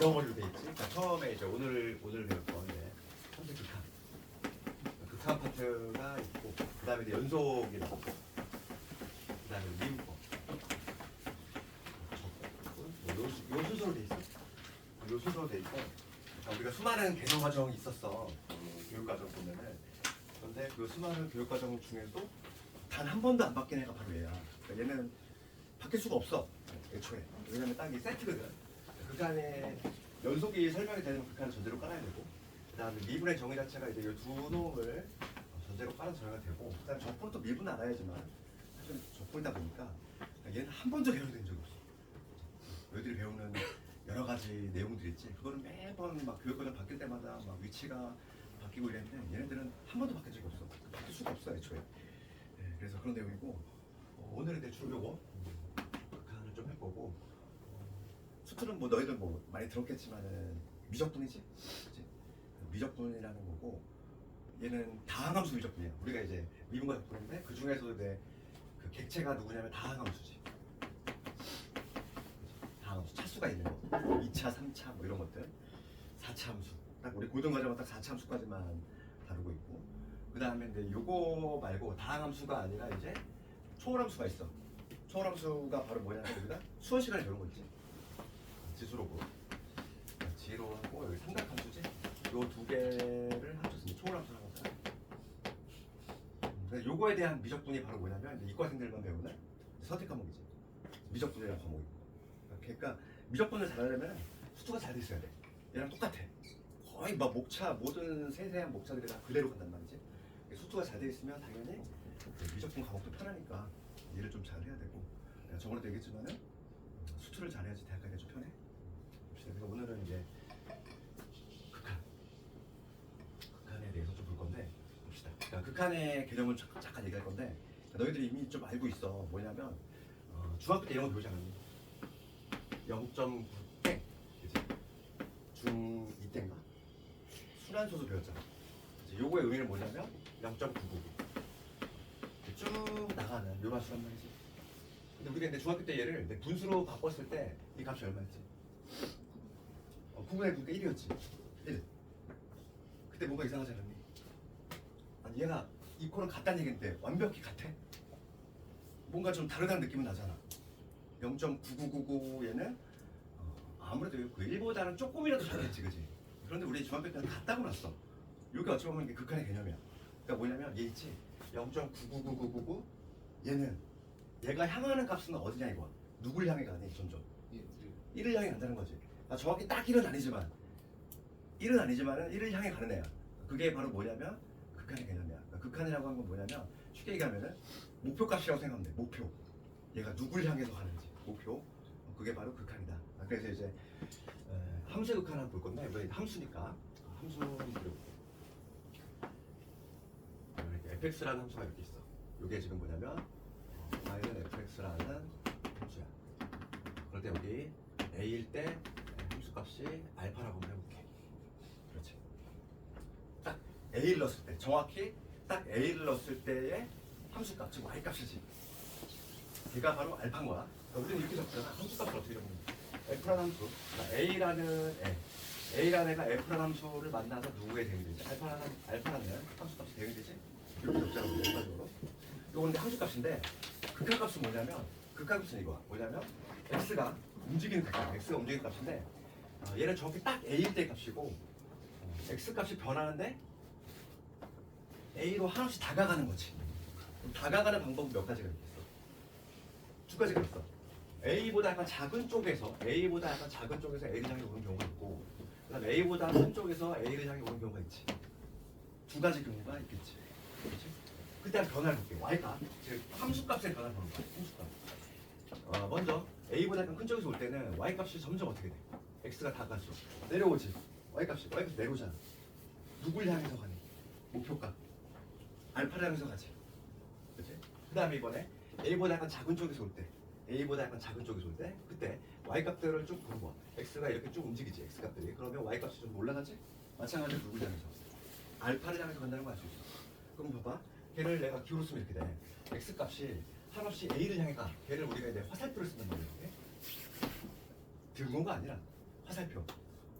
덩어리로 돼 있지. 그러니까 처음에 이제 오늘 배울 건데 현재 극한 파트가 있고, 그다음에 이제 연속이 나오고, 그다음에 미분법, 요 순서로 돼 있어. 요 순서로 돼 있고, 그러니까 우리가 수많은 개정 과정이 있었어. 교육 과정 보면은. 그런데 그 수많은 교육 과정 중에도 단 한 번도 안 바뀐 애가 바로 얘야. 그러니까 얘는 바뀔 수가 없어. 애초에. 왜냐면 딱 이 세트거든. 극한의 연속이 설명이 되는 극한을 전제로 깔아야 되고, 그 다음에 미분의 정의 자체가 이제 이 두 놈을 전제로 깔아서 정의가 되고, 그 다음에 적분은 또 미분은 알아야지만 사실 적분이다 보니까 얘는 한 번도 개정된 적이 없어. 너희들이 배우는 여러 가지 내용들이 있지. 그거는 매번 막 교육과정 바뀔 때마다 막 위치가 바뀌고 이랬는데, 얘네들은 한 번도 바뀐 적이 없어. 바뀔 수가 없어 애초에. 네, 그래서 그런 내용이고, 오늘은 대충 요거 극한을 좀 해보고, 수트는 뭐 너희들 뭐 많이 들었겠지만은 미적분이지, 그치? 미적분이라는 거고, 얘는 다항함수 미적분이야. 우리가 이제 미분과 적분인데 그 중에서도 이제 그 객체가 누구냐면 다항함수지. 다항함수, 차수가 있는 거, 2차, 3차 뭐 이런 것들, 4차 함수. 딱 우리 고등과정은 딱 4차 함수까지만 다루고 있고, 그 다음에 이제 요거 말고 다항함수가 아니라 이제 초월함수가 있어. 초월함수가 바로 뭐냐면 우리가 수원 시간에 배운 거 있지. 지수로고, 지로하고 여기 삼각함수지. 요 두 개를 합쳐서 초월함수라고 하잖아. 그래서 요거에 대한 미적분이 바로 뭐냐면 이제 이과생들만 배우는 선택 과목이지. 미적분이라는 과목이고. 그러니까 미적분을 잘하려면 수투가 잘 돼 있어야 돼. 얘랑 똑같아. 거의 막 목차, 모든 세세한 목차들이 다 그대로 간단 말이지. 수투가 잘 돼 있으면 당연히 미적분 과목도 편하니까 일을 좀 잘 해야 되고, 내가 저번에도 얘기했지만은 수투를 잘해야지 대학 가기가 좀 편해. 그래서 오늘은 이제 극한에 대해서 좀 볼 건데 봅시다. 그러니까 극한의 개념을 잠깐 얘기할 건데, 너희들이 이미 좀 알고 있어. 뭐냐면 중학교 때 이런 거 배우지 않았니? 0.9 때, 그치? 중2 때인가? 순환소수 배웠잖아. 그치? 요거의 의미는 뭐냐면 0.999 쭉 나가는 요런 수란 말이지. 근데 우리가 근데 중학교 때 얘를 분수로 바꿨을 때 이 값이 얼마였지? 9분의 9가 1이었지. 1. 그때 뭔가 이상하지 않았니? 아니 얘가 이 코는 같다는 얘기인데 완벽히 같아? 뭔가 좀 다르다는 느낌은 나잖아. 0.9999 얘는 아무래도 그 1보다는 조금이라도 작겠지, 그지? 그런데 우리 중학교 때는 같다고 났어. 여기 어찌 보면 이게 극한의 개념이야. 그러니까 뭐냐면 얘 있지? 0.999999 얘는 얘가 향하는 값은 어디냐 이거야. 누굴 향해 가니 점점? 1을 향해 간다는 거지. 정확히 딱 1은 아니지만 1을 향해 가는 애야. 그게 바로 뭐냐면 극한의 개념이야. 그러니까 극한이라고 하는 건 뭐냐면 쉽게 얘기하면은 목표값이라고 생각하면 돼. 목표. 얘가 누굴 향해서 가는지. 목표. 그게 바로 극한이다. 그래서 이제 함수의 극한을 볼 건데, 왜 함수니까 함수는 그리고 fx라는 함수가 이렇게 있어. 이게 지금 뭐냐면 y는 fx라는 함수야. 그럴 때 여기 a일 때 함수값이 알파라고 한번 해볼게. 그렇지. 딱 a를 넣었을 때, 정확히 딱 a를 넣었을 때의 함수값, 즉 y값이지. 걔가 바로 알파인 거야. 우리는 이렇게 적잖아. 함수값을 어떻게 적는 거야? f라는 함수. 그러니까 a라는 애가 f라는 함수를 만나서 누구의 대응이 되지? 알파라는 함수값이 대응이 되지? 이렇게 적잖아. 일반적으로. 이거 근데 함수값인데, 극한값은 뭐냐면, 극한값은 이거야. 뭐냐면 x가 움직이는 값이야. x가 움직이는 값인데, 얘는 정확히 딱 a일 때 값이고, x값이 변하는데 a로 한없이 다가가는 거지. 다가가는 방법은 몇 가지가 있겠어? 두 가지가 있어. a보다 약간 작은 쪽에서 a를 향해 오는 경우가 있고, 그다음에 a보다 큰 쪽에서 a를 향해 오는 경우가 있지. 두 가지 경우가 있겠지. 그렇지? 그때 한 변화를 볼게. y값, 즉 함수값의 변화를 보는 거야. 함수값. 먼저 a보다 약간 큰 쪽에서 올 때는 y값이 점점 어떻게 돼? x가 다갈수록 내려오지. y값이 내려오잖아. 누굴 향해서 가니? 목표값. 알파를 향해서 가지. 그렇지? 그 다음에 이번에 a보다 약간 작은 쪽에서 올 때, 그때 y값들을 쭉 보는 거야. x가 이렇게 쭉 움직이지, x값들이. 그러면 y값이 좀 올라가지? 마찬가지로 누굴 향해서? 알파를 향해서 간다는 걸 알 수 있어. 그럼 봐봐. 걔를 내가 기호로 쓰면 이렇게 돼. x값이 한없이 a를 향해 가. 걔를 우리가 이제 화살표를 쓴단 말이야. 등호가 아니라 화살표.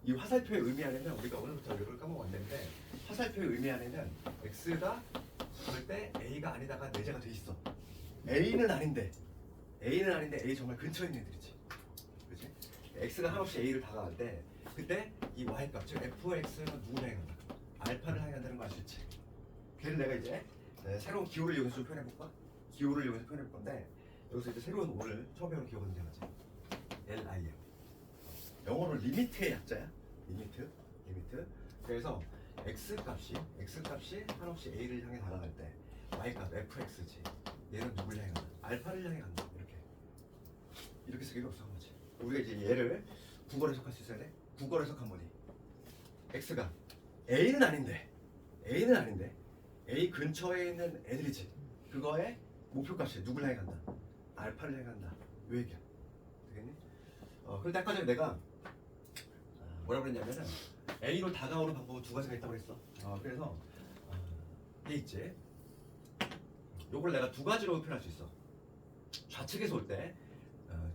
이 화살표의 의미 안에는 우리가 오늘부터 이걸 까먹었는데 화살표의 의미 안에는 x가 그럴 때 a가 아니다가 내재가 돼 있어. a는 아닌데 a 정말 근처에 있는 애들이지. 그렇지? x가 한없이 a를 다가갈 때 그때 이 y값 즉 fx는 누구를 향해 간다? 알파를 향해 간다는 거 아시겠지? 걔를 내가 이제 새로운 기호를 이용해서 좀 표현해볼까? 기호를 이용해서 표현해볼 건데 여기서 이제 새로운 오늘 처음 배우는 기호가 등장하지. LIM. 영어로 리미트의 약자야. 리미트. 그래서 x 값이 한없이 a를 향해 다가갈 때 y 값 fx지. 얘는 누구를 향해 간다? 알파를 향해 간다. 이렇게 쓰기가 없어 거지. 우리가 이제 얘를 국어로 해석할 수 있어야 돼. 국어로 해석하면 x가 a는 아닌데 a 근처에 있는 애들이지. 그거의 목표값이 누구를 향해 간다? 알파를 향해 간다. 요 얘기야. 되겠니? 그런데 아까 전에 내가 뭐라고 그랬냐면은 A로 다가오는 방법은 두 가지가 있다고 그랬어. 그래서 얘 있지. 요걸 내가 두 가지로 표현할 수 있어. 좌측에서 올 때,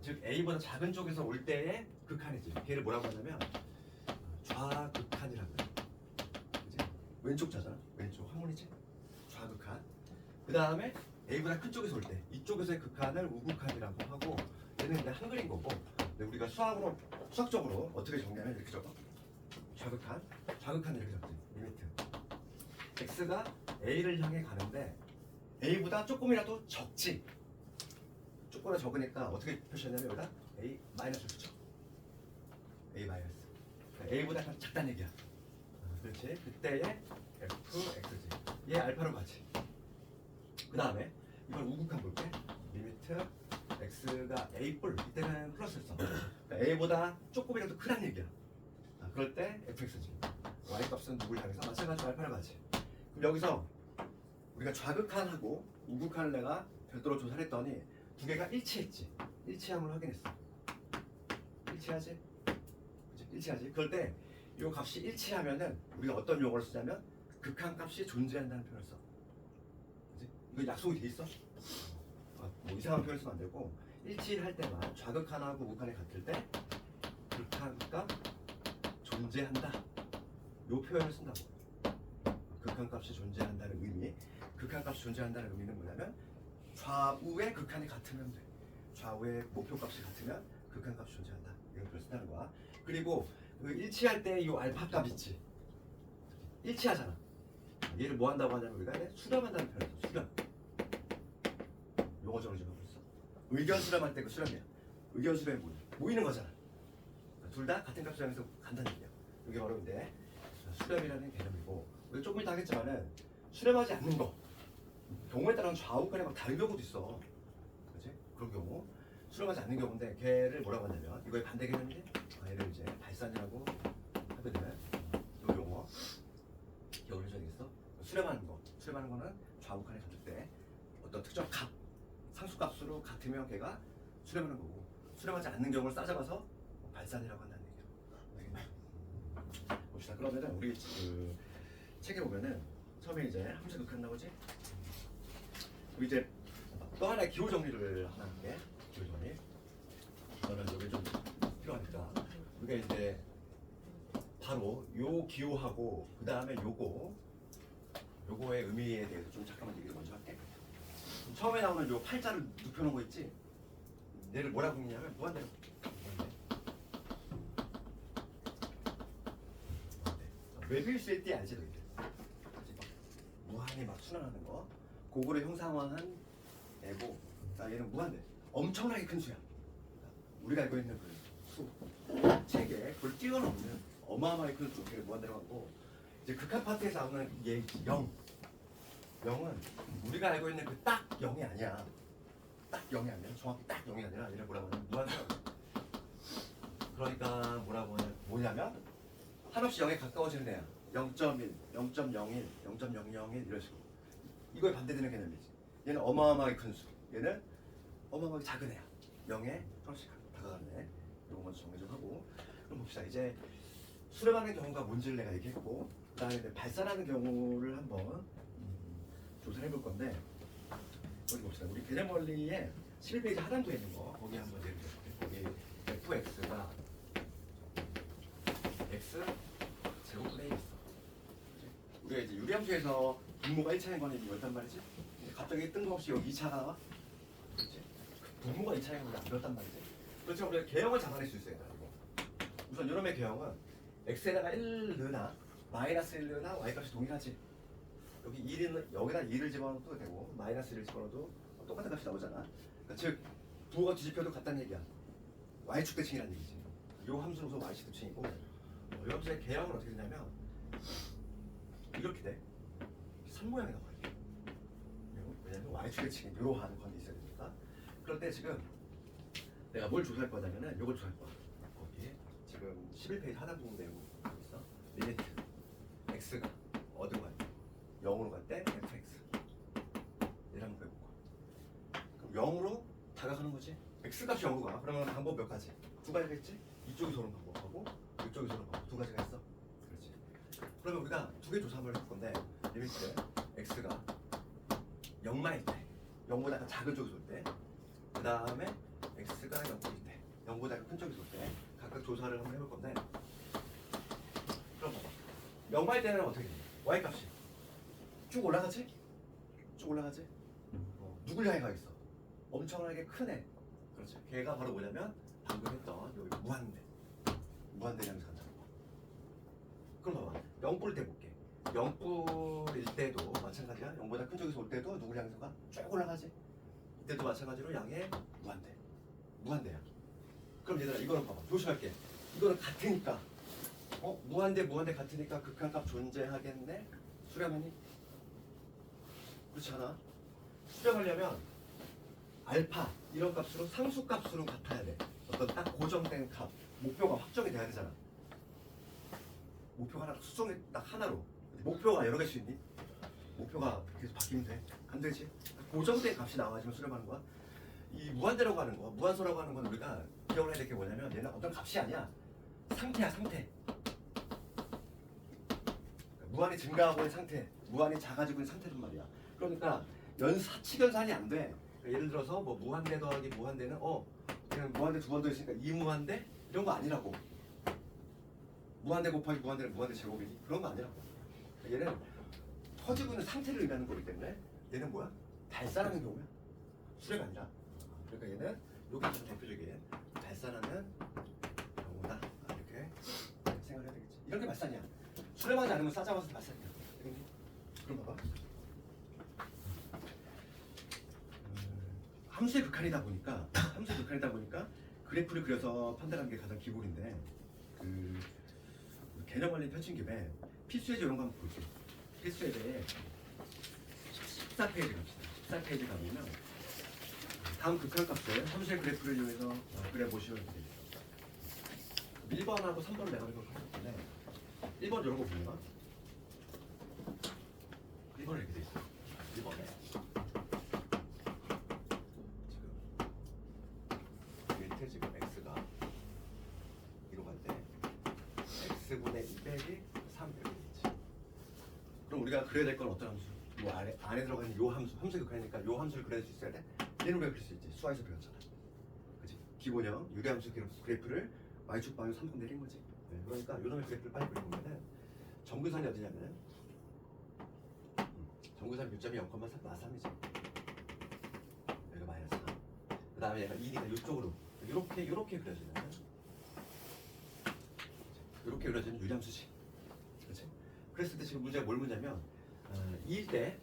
즉 A보다 작은 쪽에서 올 때의 극한이지. 걔를 뭐라고 하냐면 좌극한이라고 해. 그치? 왼쪽 자잖아. 왼쪽 항문이지. 좌극한. 그 다음에 A보다 큰 쪽에서 올 때, 이쪽에서의 극한을 우극한이라고 하고, 얘는 그냥 한글인 거고. 근데 우리가 수학적으로 어떻게 정리하면 이렇게 적어? 좌극한 이렇게 적지. 리미트. x가 a를 향해 가는데 a보다 조금이라도 적지. 조금이라도 적으니까 어떻게 표시하냐면 여기다 a 마이너스를 붙여. a 마이너스. a보다 약간 작다는 얘기야. 그렇지. 그때의 fx지. 얘 알파로 가지. 그 다음에 이걸 우극한 볼게. 리미트 x가 a 뿔. 이때는 플러스였어. 그러니까 a보다 조금이라도 크다는 얘기야. 그럴 때 fx지. y 값은 누구를 향해서 마찬가지로 알파를 가지. 그럼 여기서 우리가 좌극한하고 우극한을 내가 별도로 조사를 했더니 두 개가 일치했지. 일치함을 확인했어. 일치하지? 그치? 일치하지? 그럴 때 이 값이 일치하면은 우리가 어떤 용어를 쓰냐면 극한 값이 존재한다는 표현을 써. 그치? 이거 약속이 돼 있어? 뭐 이상한 표현 쓰면 안 되고 일치할 때만 좌극한하고 우극한이 같을 때 극한 값 존재한다. 요 표현을 쓴다고. 극한값이 존재한다는 의미. 극한값이 존재한다는 의미는 뭐냐면 좌우의 극한이 같으면 돼. 좌우의 목표값이 같으면 극한값이 존재한다. 이런 표현을 쓴다는 거야. 그리고 그 일치할 때 이 알파값 있지. 일치하잖아. 얘를 뭐 한다고 하냐면 우리가 수렴한다는 표현을 써. 수렴. 용어적으로 좀 하고 있어. 의견 수렴할 때 그 수렴이야. 의견 수렴이 뭐야? 모이는 거잖아. 둘 다 같은 값을 향해서 간다는 얘기야. 이게 바로 근데 수렴이라는 개념이고 우리 조금 이따 하겠지만은 수렴하지 않는 거 경우에 따라서 좌우간에 막 다른 경우도 있어. 그렇지? 그런 경우 수렴하지 않는 경우인데 걔를 뭐라고 하냐면 이거의 반대 개념인데 얘를 이제 발산이라고 하거든. 이 용어 기억을 해줘야 되겠어. 수렴하는 거는 좌우간에 같을 때 어떤 특정 값 상수값으로 같으면 걔가 수렴하는 거고 수렴하지 않는 경우를 따져가서 발산이라고 한다는 얘기야. 봅시다. 그러면은 우리 그 책에 보면은 처음에 이제 함수 극한 나오지. 그리고 이제 또 하나의 기호 정리를 하나 할게. 기호 정리. 저는 여기 좀 필요하니까 우리가 이제 바로 요 기호하고 그 다음에 요거의 의미에 대해서 좀 잠깐만 얘기를 먼저 할게. 처음에 나오는 요 팔자를 눕혀놓은 거 있지. 얘를 뭐라고 읽냐면 무한대로. 메비우스의 띠 알지 너희들? 무한히 막 순환하는 거 그거를 형상화한 애고 자 얘는 무한대 엄청나게 큰 수야. 우리가 알고 있는 그 수 책에 그걸 뛰어넘는 어마어마하게 큰 수를 무한대로 하고 이제 극한 파트에서 나오는 얘 0은 우리가 알고 있는 그 딱 0이 아니야. 딱 0이 아니야. 정확히 딱 0이 아니라 얘를 뭐라고 하냐면 무한대로. 그러니까 뭐냐면 한없이 0에 가까워지는 애야. 0.1, 0.01, 0.001 이런 식으로. 이거에 반대되는 개념이지. 얘는 어마어마하게 큰 수. 얘는 어마어마하게 작은 애야. 0에 한없이 다가가는 애. 이거 먼저 정리 좀 하고. 그럼 봅시다. 이제 수렴하는 경우가 뭔지를 내가 얘기했고 그 다음에 발산하는 경우를 한번 조사를 해볼 건데 여기 봅시다. 우리 개념 원리에 11페이지 하단부에 있는 거 거기 한번 예를 들어볼게요. 거기 fx가 x 제곱분의 1 있어. 우리가 이제 유리함수에서 분모가 1차인 거는 이미 외웠단 말이지. 근데 갑자기 뜬금없이 여기 2차가 나와. 그렇지? 분모가 2차인 건데 안 배웠단 말이지. 그렇지만 우리가 개형을 잡아낼 수 있어요. 이거. 우선 요놈의 개형은 x에다가 1 넣으나 마이너스 1 넣으나 y값이 동일하지. 여기 1은 여기다 2를 집어넣어도 되고 마이너스 1을 집어넣어도 똑같은 값이 나오잖아. 그러니까 즉 부호가 뒤집혀도 같다는 얘기야. y축 대칭이라는 얘기지. 요 함수는 우선 y축 대칭이고 요 함수의 개형은 어떻게 되냐면 이렇게 돼. 선 모양이 나와. 이렇게. 왜냐면 y축 대칭이 묘한 건이 있어야 되니까. 그럴 때 지금 내가 뭘 조사할 거냐면은 요걸 조사할 거야. 거기에 지금 11페이지 하단 부분 내용 있어. 리미트 x가 어디로 갈 때? 0으로 갈 때 fx 얘를 한번 빼볼 거야. 그럼 0으로 다가가는 거지. x값이 0으로 가. 그러면 방법 몇 가지? 두 가지겠지? 이쪽에서 오는 방법하고 이쪽에서 오는 방법 두 가지가 있어. 그렇지. 그러면 우리가 두 개 조사 한번 해볼 건데 리미트 x가 0만일 때 0보다 약간 작은 쪽에서 올 때 그 다음에 x가 0일 때 0보다 약간 큰 쪽에서 올 때 각각 조사를 한번 해볼 건데 그럼 봐봐. 0만일 때는 어떻게 돼? y값이 쭉 올라가지? 쭉 올라가지? 누굴 향해 가겠어? 엄청나게 큰 애. 그렇지. 걔가 바로 뭐냐면 방금 했던 여기 무한대량에서 간다는 거. 그럼 봐봐. 0뿔 때 볼게. 0뿔일 때도 마찬가지야. 0보다 큰 쪽에서 올 때도 누굴 향해서 가? 쭉 올라가지. 이때도 마찬가지로 양의 무한대야. 그럼 얘들아 이거는 봐봐. 조심할게. 이거는 같으니까 무한대 같으니까 극한값 존재하겠네? 수렴하니? 그렇지 않아? 수렴하려면 알파 이런 값으로 상수값으로 같아야 돼. 어떤 딱 고정된 값 목표가 확정이 돼야 되잖아. 목표가 하나 수정이 딱 하나로. 근데 목표가 여러 개씩 있니? 목표가 계속 바뀌면 돼? 안 되지? 고정된 값이 나와야지만 수렴하는 거야. 이 무한대라고 하는 거, 무한소라고 하는 건 우리가 기억을 해야 될 게 뭐냐면 얘는 어떤 값이 아니야. 상태야, 상태. 무한히 증가하고 있는 상태, 무한히 작아지고 있는 상태란 말이야. 그러니까 사칙연산이 안 돼. 그러니까 예를 들어서 뭐 무한대 더하기 무한대는 그냥 무한대 두 번 더 있으니까 이무한대 이런 거 아니라고. 무한대 곱하기 무한대는 무한대 제곱이니 그런 거 아니라고. 그러니까 얘는 터지고 있는 상태를 의미하는 거기 때문에 얘는 뭐야? 발산하는 경우야. 수렴이 아니라. 그러니까 얘는 여기 가장 대표적인 발산하는 경우다. 이렇게 생각을 해야 되겠지. 이런 게 발산이야. 수렴하지 않으면 싸잡아서 발산이야. 그럼 봐봐. 함수의 극한이다 보니까 그래프를 그려서 판단하는 게 가장 기본인데 그 개념 관리 펼친 김에 필수예제 이런 거 한번 볼게요. 필수예제에 14페이지 갑시다. 14페이지 가보면 다음 극한값을 함수의 그래프를 이용해서 그려보시면 되겠습니다. 1번하고 3번을 내가 이렇게 하셨는데 1번 이런 거 보면 1번에 이렇게 돼 있어요. 1번에 지금 x가 2로 갈 때 x분의 2 빼기 3 이렇게 되겠지. 그럼 우리가 그려야 될 건 어떤 함수? 이 안에 들어가 있는 요 함수의 극한이니까 요 함수를 그릴 수 있어야 돼. 얘는 우리가 그릴 수 있지. 수학에서 배웠잖아. 그치? 기본형 유리함수 그래프를 y축 방향 3번 내린 거지. 네, 그러니까 요 놈의 그래프를 빨리 그려보면은 정근선이 어디냐면 정근선 요점이 0,3이지. 여기가 마이너스 3. 그 다음에 얘가 2니까 이쪽으로 이렇게 그려지는 이렇게 그려지는 유리함수지. 그렇지? 그랬을 때 지금 문제가 뭘 묻냐면 2일 때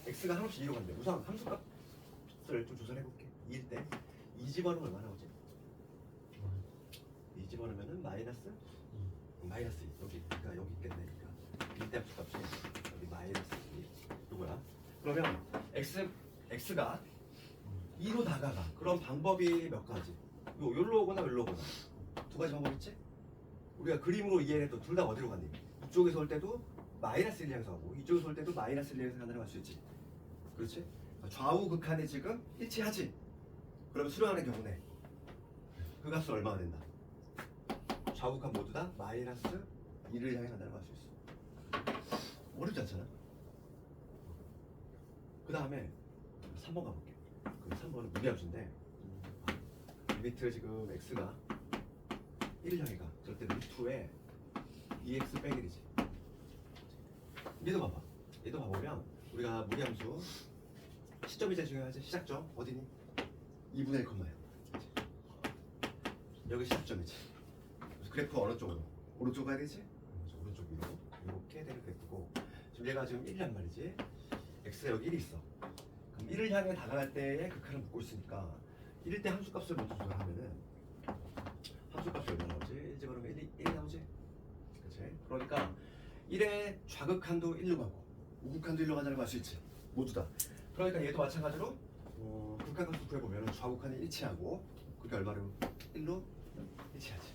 x가 한없이 2로 간대. 우선 함수값을 좀 조사를 해볼게. 2일 때 2 집어넣으면 얼마나 오지? 2 집어넣으면은 마이너스 2 여기 그러니까 여기 있겠네. 그러니까 1대 함수값이 여기 마이너스 2 이거야. 그러면 x가 2로 다가가. 그런 방법이 몇 가지? 여기로 오거나 여기로 오거나. 두 가지 방법 있지? 우리가 그림으로 이해해도 둘 다 어디로 갔니? 이쪽에서 올 때도 마이너스 1 향해서 가고 이쪽에서 올 때도 마이너스 1 향해서 간다는 걸 알 수 있지. 그렇지? 좌우 극한이 지금 일치하지? 그러면 수렴하는 경우네. 그 값은 얼마가 된다? 좌우 극한 모두 다 마이너스 1을 향해 간다는 걸 알 수 있어. 어렵지 않잖아? 그 다음에 3번 가볼게. 그 3번은 무리함수인데 리미트 지금 x가 1을 향해 가. 그럴 때 루트 2에 2x 빼기 1이지. 얘도 봐봐. 얘도 봐보면 우리가 무리함수 시점이 제일 중요하지. 시작점 어디니? 2분의 1 컴마야. 여기 시작점이지. 그래프 어느 쪽으로? 오른쪽 가야 되지? 오른쪽 위로 이렇게 되는 그래프고 지금 얘가 지금 1이란 말이지. x가 여기 1이 있어. 그럼 1을 향해 다가갈 때의 극한을 묻고 있으니까 1일 때 함수값을 먼저 조절하면은 함수값이 얼마 나오지? 1 집어넣으면 1이 나오지? 그치? 그러니까 1의 좌극한도 1로 가고 우극한도 1로 가자는 거 알 수 있지? 모두 다. 그러니까 얘도 마찬가지로 극한값을 구해보면 좌극한이 일치하고 그게 얼마로? 1로 일치하지.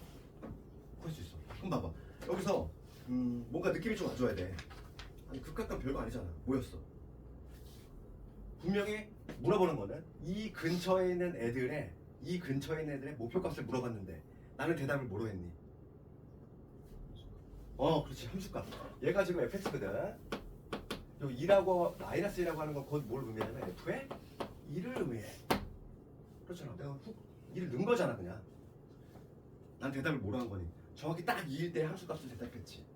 구할 수 있어. 그럼 봐봐. 여기서 뭔가 느낌이 좀 와줘야 돼. 아니 극한값 별거 아니잖아. 뭐였어? 분명히 물어보는 거는 이 근처에 있는 애들의 목표값을 물어봤는데 나는 대답을 뭐로 했니? 그렇지. 함수값. 얘가 지금 fx거든. 요 2라고 마이너스 1이라고 하는 건 곧 뭘 의미하냐면 f의 2를 의미해. 그렇잖아. 내가 훅 2를 넣은 거잖아 그냥. 난 대답을 뭐로 한 거니? 정확히 딱 2일 때 함수값을 대답했지.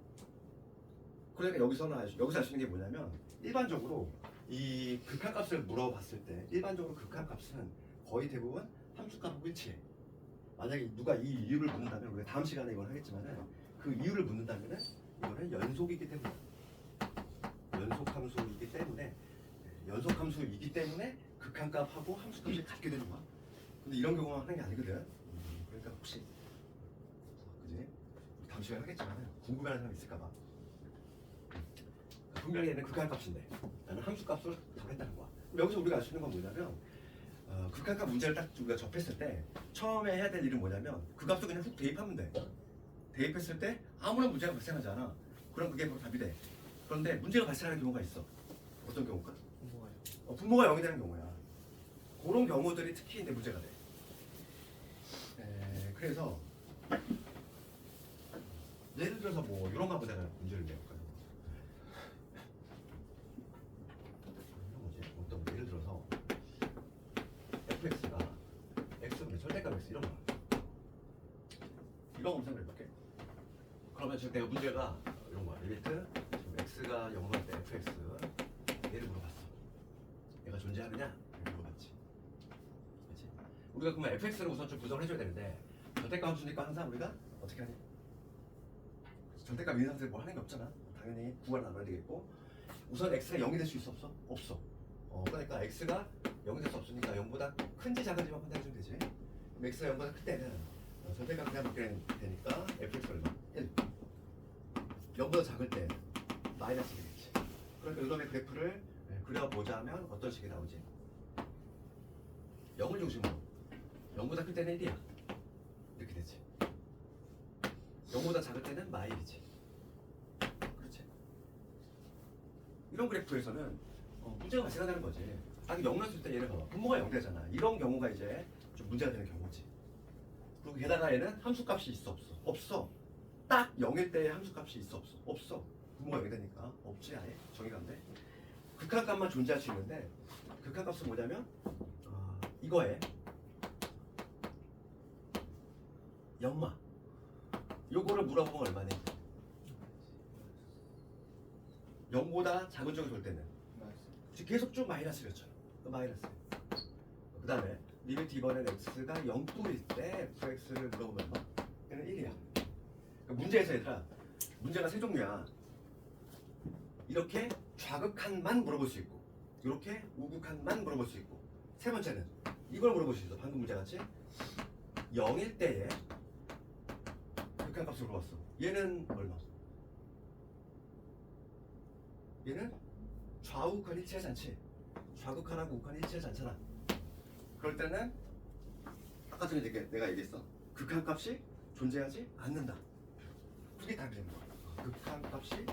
그러니까 여기서 알 수 있는 게 뭐냐면 일반적으로 이 극한값을 물어봤을 때 일반적으로 극한값은 거의 대부분 함수값하고 일치해. 만약에 누가 이 이유를 묻는다면 우리가 다음 시간에 이건 하겠지만은 그 이유를 묻는다면은 이거는 연속이기 때문에 극한값하고 함수값이 같게 되는 거야. 근데 이런 경우만 하는 게 아니거든. 그러니까 혹시 그지? 다음 시간에 하겠지만 궁금해하는 사람 있을까봐. 분명히 얘는 극한값인데 나는 함수값을 답했다는 거야. 여기서 우리가 알 수 있는 건 뭐냐면 극한값 문제를 딱 우리가 접했을 때 처음에 해야 될 일은 뭐냐면 그 값을 그냥 훅 대입하면 돼. 대입했을 때 아무런 문제가 발생하지 않아. 그럼 그게 바로 답이 돼. 그런데 문제가 발생하는 경우가 있어. 어떤 경우가? 분모가 0이 되는 경우야. 그런 경우들이 특히 이제 문제가 돼. 그래서 예를 들어서 뭐 이런 거 한번 내가 문제를 내볼까요? 어떤 거 예를 들어서 fx가 x분의 절대값 x 이런 거 검사를 해볼게. 그러면 지금 내가 문제가 이런 거야. 리미트 x가 0을 할 때 fx 얘를 물어봤어. 얘가 존재하느냐? 물어봤지. 그렇지? 우리가 그러면 fx를 우선 좀 구성을 해줘야 되는데 절대값 함수니까 항상 우리가 어떻게 하니? 절대값 있는 상태에서 뭐 하는 게 없잖아. 당연히 구간을 나눠야 되겠고 우선 x가 0이 될 수 있어 없어? 없어. 그러니까 x가 0이 될 수 없으니까 0보다 큰지 작은지만 판단해주면 되지. 그럼 x가 0보다 클 때는 절대값 그냥 먹게 되니까 fx 얼마? 1. 0보다 작을 때 마이너스 1이겠지. 그러니까 이놈의 그래프를 그려보자면 어떤 식이 나오지? 0을 중심으로 0보다 클 때는 1이야. 이렇게 되지. 0보다 작을 때는 마일이지. 그렇지. 이런 그래프에서는 문제가 발생한다는 거지. 아니 0 났을 때 얘를 봐봐. 분모가 0 되잖아. 이런 경우가 이제 좀 문제가 되는 경우지. 그리고 게다가 얘는 함수값이 있어 없어? 없어. 딱 0일 때 함수값이 있어 없어? 없어. 분모가 0이 되니까 없지 아예 정의가 안 돼. 극한값만 존재할 수 있는데 극한값은 뭐냐면 이거에 연마 요거를 물어보면 얼마네? 0보다 작은 쪽에 돌 때는 계속 쭉 마이너스였잖아. 마이너스. 그 다음에 리미트 이번엔 x가 0도일 때 fx를 물어보면 얼마? 얘는 1이야. 그러니까 문제에서 얘들아 문제가 세 종류야. 이렇게 좌극한만 물어볼 수 있고 이렇게 우극한만 물어볼 수 있고 세 번째는 이걸 물어볼 수 있어. 방금 문제같이 0일 때에 극한값을 물어봤어. 얘는 얼마? 얘는 좌우극한 일치하지 않지. 좌극한하고 우극한 일치하지 않잖아. 그럴 때는 아까 전에 내가 얘기했어. 극한값이 존재하지 않는다. 그게 답이 되는 거야. 극한값이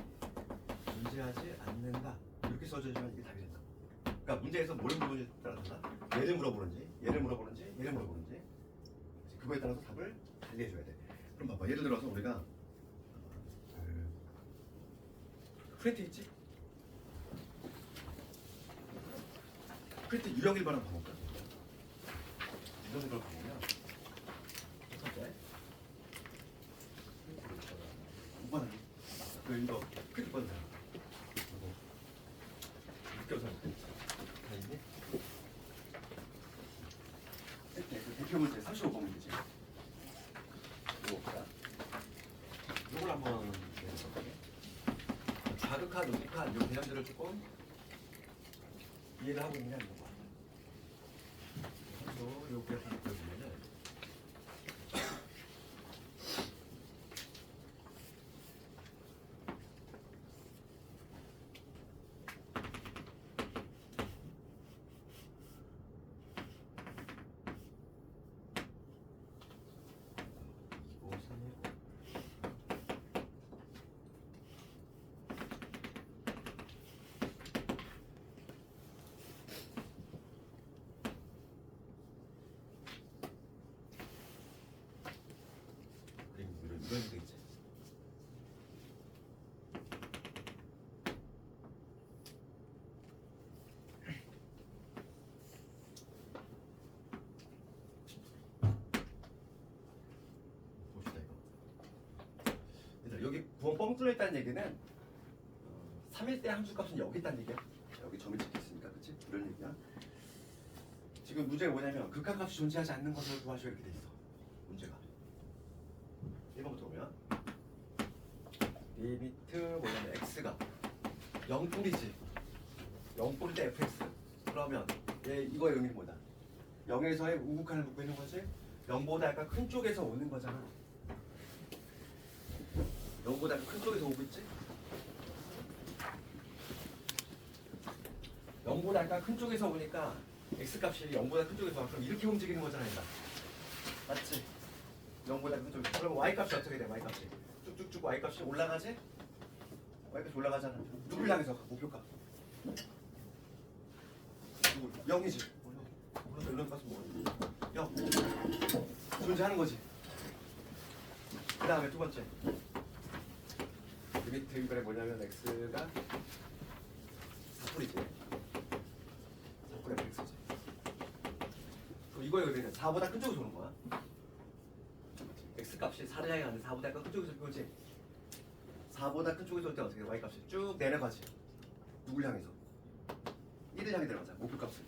존재하지 않는다. 이렇게 써주면 이게 답이 된다. 그러니까 문제에서 뭘 물어보는지 따라서 얘를 물어보는지 얘를 물어보는지 얘를 물어보는지 그거에 따라서 답을 달리해줘야 돼. 그럼 봐봐. 예를 들어서 우리가 프린트 있지? 프린트 유형 일반을 봐볼까? 유형 일반을 보면 첫 번째 5번 하기 그 이거 크게 뻔다. 이거 느껴서 다 있니? 이렇게 그 대표 문제 35번 문제지. 이거 볼까? 이걸 한번 내볼게. 자극한, 우극한 이 개념들을 조금 이해를 하고 있느냐 이런 거. 또 이렇게 보면은 이런 게 있지. 봅시다 이거. 얘들아, 여기 구원 뻥 뚫려 있다는 얘기는 3일 때 함수값은 여기 있다는 얘기야. 여기 점이 찍혀 있으니까, 그렇지? 이런 얘기야. 지금 문제가 뭐냐면 극한값이 존재하지 않는 것을 구하시오 이렇게 돼 있어. 문제가. 1번부터 보면 리미트 뭐냐면 x가 0뿌리지 0뿌릴 때 fx 그러면 얘 이거의 의미는 뭐다? 0에서의 우극한을 묻고 있는 거지 0보다 약간 큰 쪽에서 오는 거잖아 0보다 약간 큰 쪽에서 오고 있지 0보다 약간 큰 쪽에서 오니까 x값이 0보다 큰 쪽에서 와 그럼 이렇게 움직이는 거잖아 얘가 맞지? 0보다 큰 쪽에서 그럼 y값이 어떻게 돼? y값이 쭉쭉쭉 y값이 올라가지? y값이 올라가잖아 누굴 향해서 목표값 0이지 그래서 이런 값은 뭐야? 0 존재하는 거지 그 다음에 두 번째 리미트 이번에 뭐냐면 x가 4뿌리지 4뿌리 x지 그럼 이거의 의미는 4보다 큰 쪽에서 오는 거야 x값이 4를 향해 가는데 4보다 약간 큰 쪽에서 오지 4보다 큰 쪽에서 올 때 어떻게 돼? y값이 쭉 내려가지 누굴 향해서? 1을 향해 들어가자 목표값을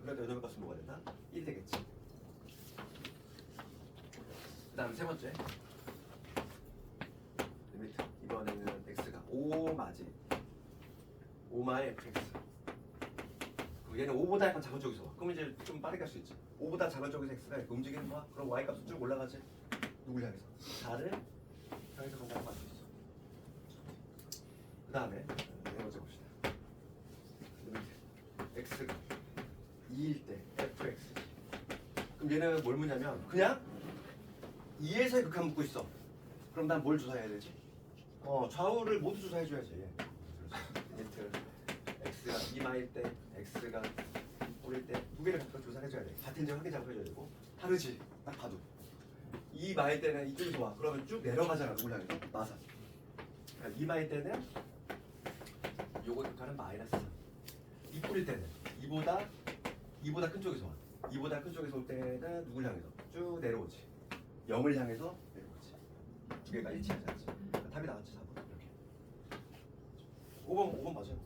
그래도 여덟 값은 뭐가 된다? 1이 되겠지 그 다음에 세 번째 리미트 이번에는 x가 5마지 5마의 fx 그럼 얘는 5보다 약간 작은 쪽에서 와 그럼 이제 좀 빠르게 할 수 있지 5보다 작은 쪽에서 x가 이렇게 움직이는 거야 그럼 y값은 쭉 올라가지 누굴 향해서? 4를 향해서 간다고 할 수 있어 그 다음에 네 번째 봅시다 x가 2일 때 fx 그럼 얘는 뭘 묻냐면 그냥 2에서의 극한 묻고 있어 그럼 난 뭘 조사해야 되지? 좌우를 모두 조사해줘야지 리미트 x가 2마일 때 x가 6일 때 두 개를 각각 조사를 해줘야 돼 같은지 확인 작업해줘야 되고 다르지 딱 봐도 2마일 때는 이쪽에서 와 그러면 쭉 내려가잖아 누굴 향해서? 마사 그러니까 2마일 때는 요거 극한은 마이너스 3 2뿌릴 때는 2보다 큰 쪽에서 와 2보다 큰 쪽에서 올 때는 누굴 향해서? 쭉 내려오지 0을 향해서 내려오지 두 개가 일치하지 않지 답이 나왔지 4번 이렇게 5번 맞아요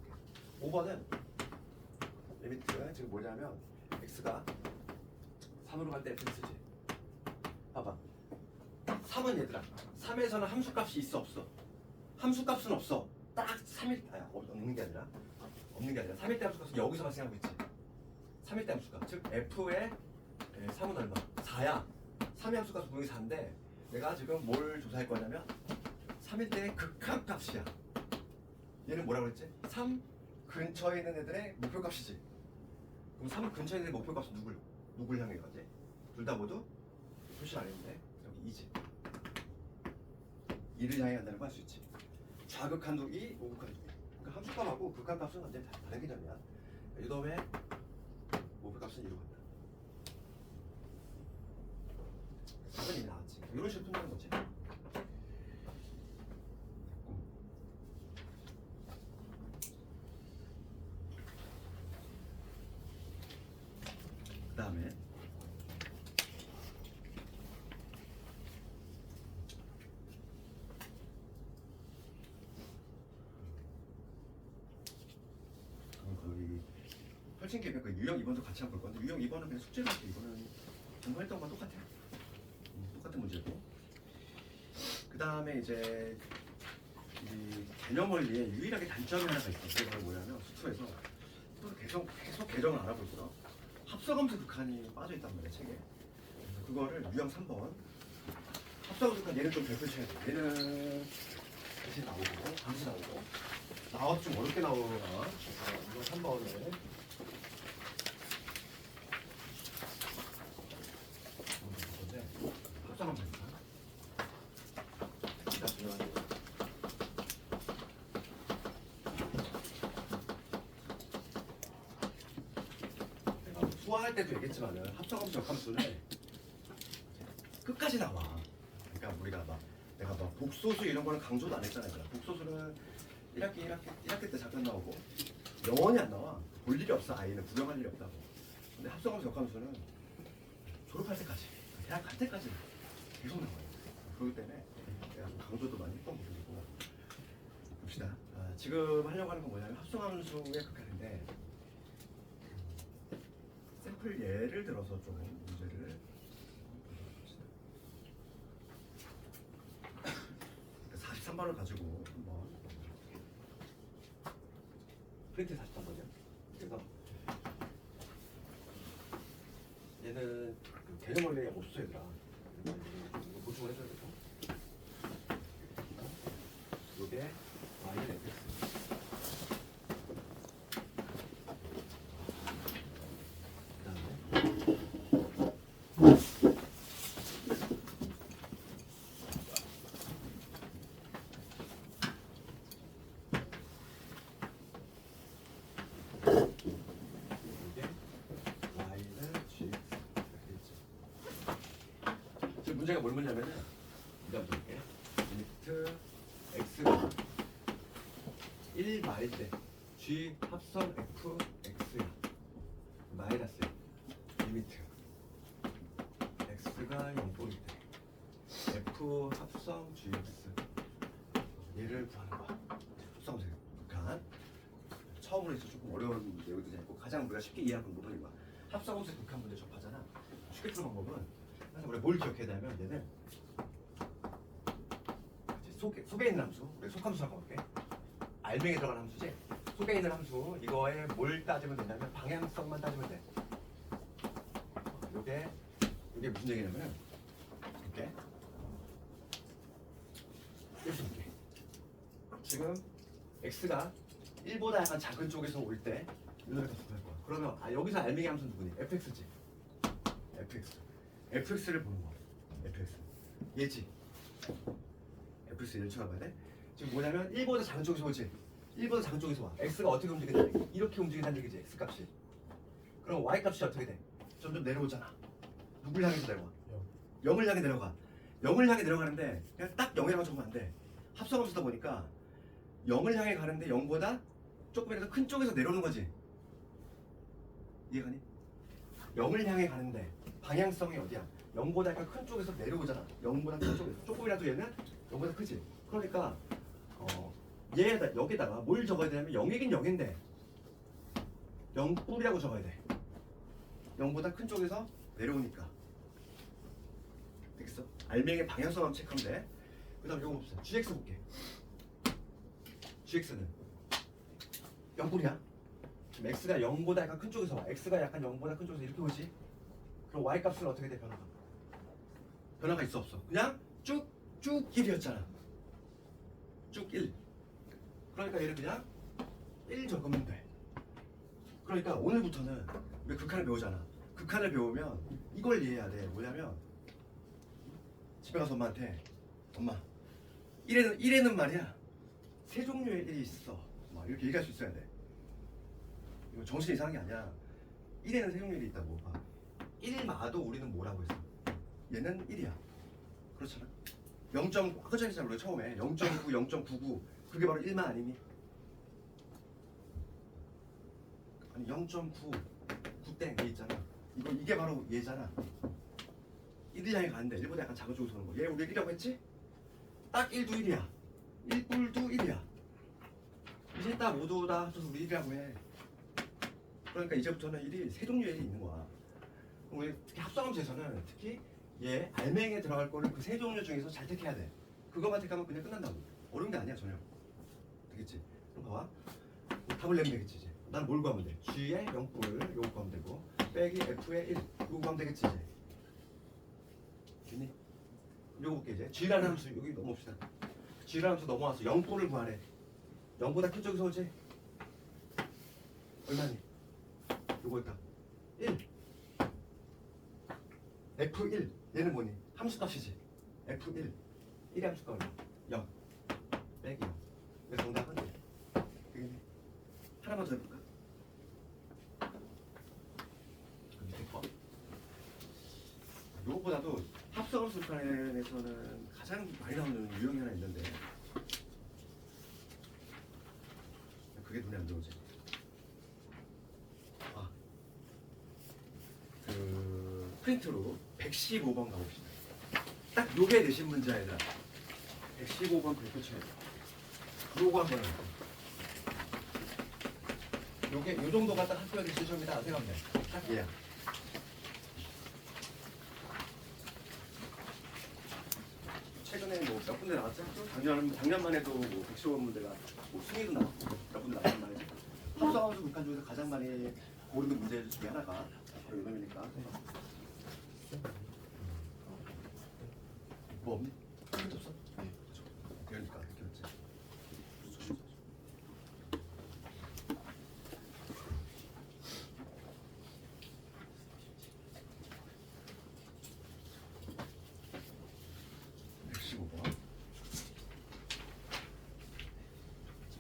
5번은 리미트 지금 뭐냐면 x가 3으로 갈 때 fx지 봐봐 3은 얘들아 3에서는 함수값이 있어 없어? 함수값은 없어 딱 3일 없는 게 아니라 3일 때 함수값은 여기서 발생하고 있지 3일 때 함수값 즉 f의 3은 얼마? 4야 3의 함수값은 분명히 4인데 내가 지금 뭘 조사할 거냐면 3일 때의 극한값이야 얘는 뭐라고 그랬지? 3 근처에 있는 애들의 목표값이지 그럼 3 근처에 있는 목표값은 누굴 향해 가지? 둘 다 모두 표시를 안 했는데 여기 2지 2를 향해 간다는 거 할 수 있지 좌극한 2, 우극한 2 그러니까 함수값하고 극한값은 완전히 다른 개념이야 이놈의 목표값은 2로 간다 4번이 나왔지 이런 식으로 푼다는 거지 그 다음에 펼친 게 그 유형 2번도 같이 한번 볼 건데 유형 2번은 그냥 숙제로 할게. 이거는 공부했던 거랑 똑같아요. 똑같은 문제고. 그 다음에 이제 이 개념 원리에 유일하게 단점이 하나가 있어. 그게 바로 뭐냐면 수투에서 또 계속 개정을 알아볼수록 합성함수 극한이 빠져있단 말이야 책에. 그래서 그거를 유형 3번 합성함수 극한 얘는 좀 별표쳐야 돼. 얘는 다시 나오고 다시 나오고 나와도 좀 어렵게 나오나. 유형 3번에 합성함수 극한. 수화할 때도 얘기했지만은 합성함수 역함수는 끝까지 나와. 그러니까 우리가 막 내가 막 복소수 이런 거는 강조도 안 했잖아요. 복소수는 1학기 때 잠깐 나오고 영원히 안 나와. 볼 일이 없어. 아이는 구경할 일이 없다고. 근데 합성함수 역함수는 졸업할 때까지, 대학 갈 때까지 계속 나와요. 그렇기 때문에 내가 좀 강조도 많이 했던 부분이고. 봅시다. 지금 하려고 하는 건 뭐냐면 합성함수의 극한인데 샘플 예를 들어서 좀 문제를 봅시다. 43번을 가지고 한번 프린트 43번이요. 그래서 얘는 그 개념 원리에 없어 얘들아. 이거 보충을 해줘야 되고. 요게 y는 fx. 문제가 뭘 묻냐면은 이제 한번 볼게. 리미트 x가 1 마일 때 g 합성 f x야 마이너스 리미트 x가 0일 때 f 합성 gx 얘를 구하는 거야. 합성함수 극한. 처음으로 있어 조금 어려운 내용들이 있고 가장 우리가 쉽게 이해하는 부분인 거야. 합성함수 극한 문제 접하잖아. 쉽게 푸는 방법은 우리가 뭘 기억해야 되냐면 얘는 속에 있는 함수, 우리 속함수라고 할게. 알맹이에 들어가는 함수지. 속에 있는 함수 이거에 뭘 따지면 되냐면 방향성만 따지면 돼. 이게 무슨 얘기냐면은 이렇게 볼게. 지금 x가 1보다 약간 작은 쪽에서 올 때 이렇게 접할 거야. 그러면 여기서 알맹이 함수는 누구니? fx지. fx를 보는 거야. fx 얘지. fx 얘를 쳐다봐야 돼. 지금 뭐냐면 1보다 작은 쪽에서 오지. 1보다 작은 쪽에서 와. x가 어떻게 움직이냐? 이렇게 움직인다는 얘기지. x 값이. 그럼 y 값이 어떻게 돼? 점점 내려오잖아. 누굴 향해서 내려와? 0을 향해 내려가. 0을 향해 내려가는데 그냥 딱 0이라고 적으면 안 돼. 합성함수다 보니까 0을 향해 가는데 0보다 조금이라도 큰 쪽에서 내려오는 거지. 이해가니? 0을 향해 가는데 방향성이 어디야? 0보다 약간 큰 쪽에서 내려오잖아. 0보다 큰 쪽에서. 조금이라도 얘는 0보다 크지. 그러니까 여기다가 뭘 적어야 되냐면 0이긴 0인데 0뿔이라고 적어야 돼. 0보다 큰 쪽에서 내려오니까. 되겠어? 알맹이 방향성만 체크하면 돼. 그 다음 이거 봅시다. gx 볼게. gx는 0뿔이야. 지금 x가 0보다 약간 큰 쪽에서 와. x가 약간 0보다 큰 쪽에서 이렇게 오지. 그럼 y 값은 어떻게 돼? 변화가 있어 없어? 그냥 쭉 1이었잖아. 쭉 1. 그러니까 얘를 그냥 1 적으면 돼. 그러니까 오늘부터는 우리 극한을 배우잖아. 극한을 배우면 이걸 이해해야 돼. 뭐냐면 집에 가서 엄마한테 엄마 1에는 말이야 세 종류의 1이 있어. 막 이렇게 얘기할 수 있어야 돼. 이거 정신이 이상한 게 아니야. 1에는 세 종류의 1이 있다고. 봐. 1마도 우리는 뭐라고 했어? 얘는 1이야. 그렇잖아. 0. 아까 전에 했잖아. 우리가 처음에 0.9, 0.99 그게 바로 1마 아니니? 아니 0.99땡 얘 있잖아. 이게 바로 얘잖아. 1을 향해 가는데 1보다 약간 작은 쪽에서 오는 거. 얘 우리 1이라고 했지? 딱 1도 1이야. 1뿔도 1이야. 이제 딱 모두 다 합쳐서 우리 1이라고 해. 그러니까 이제부터는 일이 세 종류의 일이 있는 거야. 우리 특히 합성함수에서는 특히 얘 알맹이에 들어갈 거를 그 세 종류 중에서 잘 택해야 돼. 그거만 택하면 그냥 끝난다고. 어려운 게 아니야 전혀. 되겠지? 그럼 봐봐. 답을 내면 되겠지 이제. 난 뭘 구하면 돼? G의 0뿔 요거 구하면 되고 빼기 F의 1 요거 구하면 되겠지 이제. 됐니? 요거 볼게 이제. G라는 함수 여기 넘어옵시다. G라는 함수 넘어와서 0뿔을 구하래. 0보다 큰 쪽에서 오지? 얼마니? 요거였다. 1 F1 얘는 뭐니? 함수값이지. F1 1의 함수값 얼마? 0 빼기 0. 그래서 정답은 되겠네. 하나만 더 해볼까? 그 밑에 거. 요거보다도 합성함수 편에서는 가장 많이 나오는 유형이 하나 있는데 그게 눈에 안 들어오지. 그 프린트로 115번 가봅시다. 딱 요게 내신 문제 아니라 115번 그래프 쳐야 돼. 요거 한번 해볼게요. 요게 요 정도가 딱 학교에 시험이다 생각하면 돼. 딱 얘야. 최근에 뭐 몇 군데 나왔죠? 작년만 해도 뭐 115번 문제가 뭐 순위도 나왔고 몇 군데 나왔단 말이지. 합성함수 극한 중에서 가장 많이 고르는 문제 중에 하나가 바로 이놈이니까. 뭐 없니? 한도 없어? 네. 그러니까 이렇게 했지.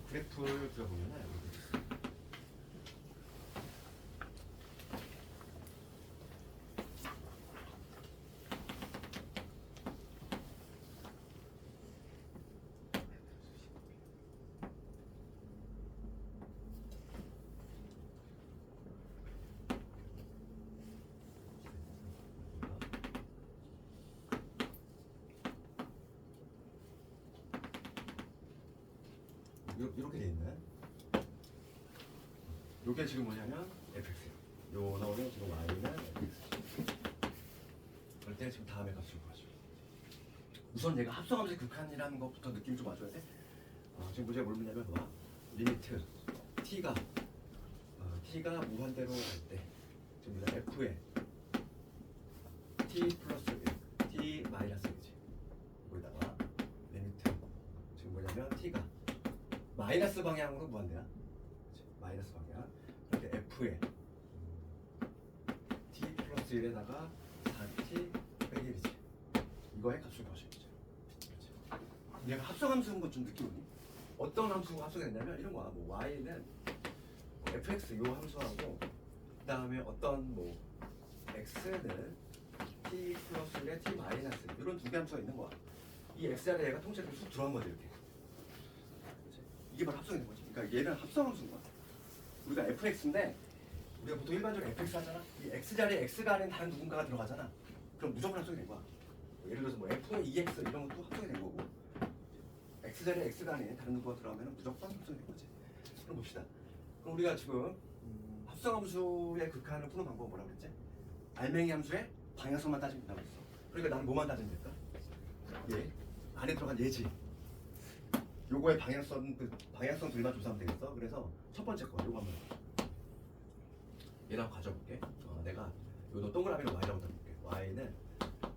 그래프를 그려보면은 이렇게 돼 있네. 요게 지금 뭐냐면 fx예요. 요 나오면 지금 y는 fx. 그럴 때 지금 다음에 값을 구하죠. 우선 얘가 합성함수의 극한이라는 것부터 느낌 좀 와줘야 돼. 지금 문제가 뭘 묻냐면 봐봐. 리미트 t가 무한대로 갈 때 지금 우리가 f에 t 플러스 1, t 마이너스 1이지. 여기다가 리미트 지금 뭐냐면 t가 마이너스 방향으로 무한대야. 그치? 마이너스 방향. 그럴 때 f에 t 플러스 1에다가 4t 빼기 1이지. 이거의 값을 구하셔야죠. 그렇지? 얘가 합성함수인 것 좀 느낌 오니? 어떤 함수가 합성이 됐냐면 이런 거야. 뭐 y는 fx 요 함수하고 그 다음에 어떤 뭐 x는 t 플러스 1에 t 마이너스 이런 두 개 함수가 있는 거야. 이 x자리 얘가 통째로 쑥 들어간 거지 이렇게. 이게 바로 합성이 된 거지. 그러니까 얘는 합성함수인 거야. 우리가 fx인데 우리가 보통 일반적으로 fx 하잖아. 이 x 자리에 x가 아닌 다른 누군가가 들어가잖아. 그럼 무조건 합성이 된 거야. 예를 들어서 뭐 f의 2x 이런 것도 합성이 된 거고 x 자리에 x가 아닌 다른 누군가가 들어가면 무조건 합성이 된 거지. 그럼 봅시다. 그럼 우리가 지금 합성함수의 극한을 푸는 방법은 뭐라고 그랬지? 알맹이 함수의 방향성만 따지면 된다고 했어. 그러니까 나는 뭐만 따지면 될까? 얘 안에 들어간 얘지. 요거의 방향성들만 조사하면 되겠어. 그래서 첫 번째 거 요거 한번 얘를 한번 가져볼게. 내가 요도 동그라미로 y라고 따볼게. y는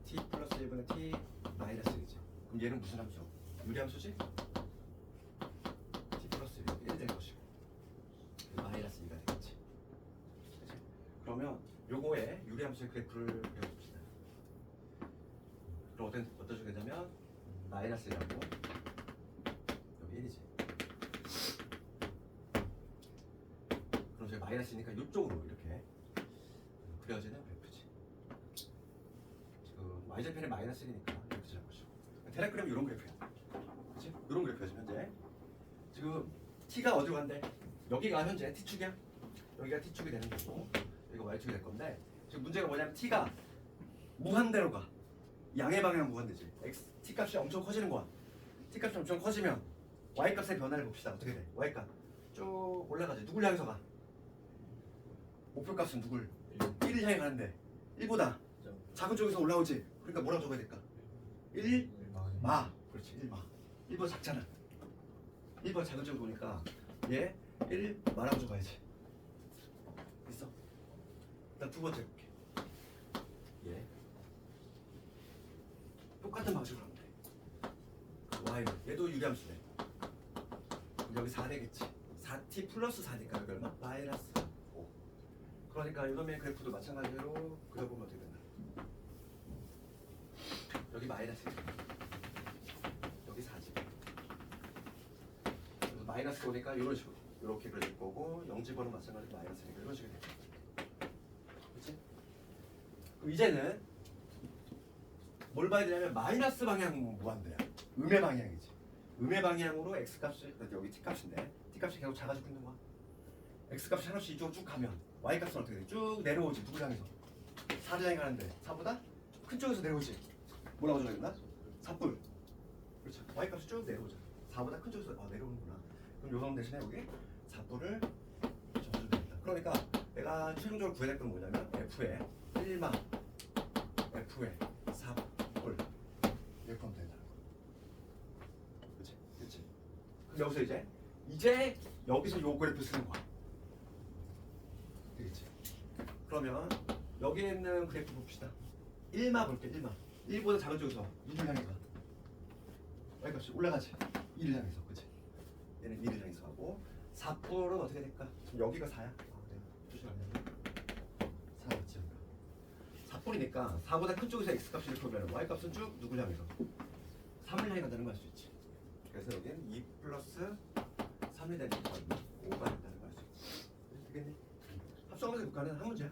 t 플러스 1분의 t 마이너스 1이지. 그럼 얘는 무슨 함수? 유리함수지? t 플러스 1 될 것이고 마이너스 2가 되겠지. 그치? 그러면 요거의 유리함수의 그래프를 그려봅시다. 그럼 어떤 식으로 되냐면 마이너스 1하고 1이지. 그럼 저희 마이너스니까 이쪽으로 이렇게 그려지는 그래프지. 지금 y절편에 마이너스 1이니까 이렇게 잡으시고 대략 그리면 이런 그래프야. 그치? 이런 그래프야 지금 현재. 지금 t가 어디로 간대? 여기가 현재 t축이야. 여기가 t축이 되는 거고 여기가 y축이 될 건데 지금 문제가 뭐냐면 t가 무한대로 가. 양의 방향 무한대지. t 값이 엄청 커지는 거야. t 값이 엄청 커지면 y값의 변화를 봅시다. 어떻게 돼? y값 쭉 올라가지. 누굴 향해서 가? 목표값은 누굴? 1을 향해 가는데 1보다 작은 쪽에서 올라오지. 그러니까 뭐라고 적어야 될까? 1마. 그렇지 1마. 1보다 작잖아. 1보다 작은 쪽으로 오니까 얘 1마라고 적어야지. 있어? 일단 두 번째 볼게. 얘 똑같은 방식으로 하면 돼. y는 얘도 유리함수네. 여기 4 되겠지. 4t 플러스 4니까 여기 얼마? 마이너스 5. 그러니까 이놈의 그래프도 마찬가지로 그려보면 어떻게 된다. 여기 마이너스 1. 여기 4지. 그래서 마이너스 오니까 이런 식으로 이렇게 그려질 거고 0집어는 마찬가지로 마이너스니까 이런 식으로 돼. 그렇지? 그럼 이제는 뭘 봐야 되냐면 마이너스 방향 무한대야. 음의 방향이지. 음의 방향으로 x값이 여기 t값인데 t값이 계속 작아지고 있는 거야. x값이 하나씩 이쪽으로 쭉 가면 y값은 어떻게 돼? 쭉 내려오지. 누구 향해서? 4를 향해 가는데 4보다 큰 쪽에서 내려오지. 뭐라고 적어야겠나? 4뿔. 그렇죠. y값이 쭉 내려오죠. 4보다 큰 쪽에서 내려오는구나. 그럼 요놈 대신에 여기 4뿔을 적어주면 됩니다. 그러니까 내가 최종적으로 구해야 될 건 뭐냐면 f의 1마 f의 4뿔 이렇게 하면 된다는 거. 그렇지? 그렇지? 그럼 여기서 이제 여기서 요 그래프 쓰는 거야. 되겠지? 그러면 여기에 있는 그래프 봅시다. 1마 볼게. 1마 1보다 작은 쪽에서 2를 향해 가. y값이 올라가지. 2를 향해서. 그치? 얘는 2를 향해서 하고 4뿔은 어떻게 될까? 지금 여기가 4야? 네. 조심하면 4 맞지? 4뿔이니까 4보다 큰 쪽에서 x값이 이렇게 오면 y값은 쭉 누굴 향해서? 3을 향해 간다는 걸 알 수 있지. 그래서 여기는 2 플러스 3이 되니까 5가 된다는 걸 알 수 있지. 되겠니? 합성하면서 극한은 한 문제야.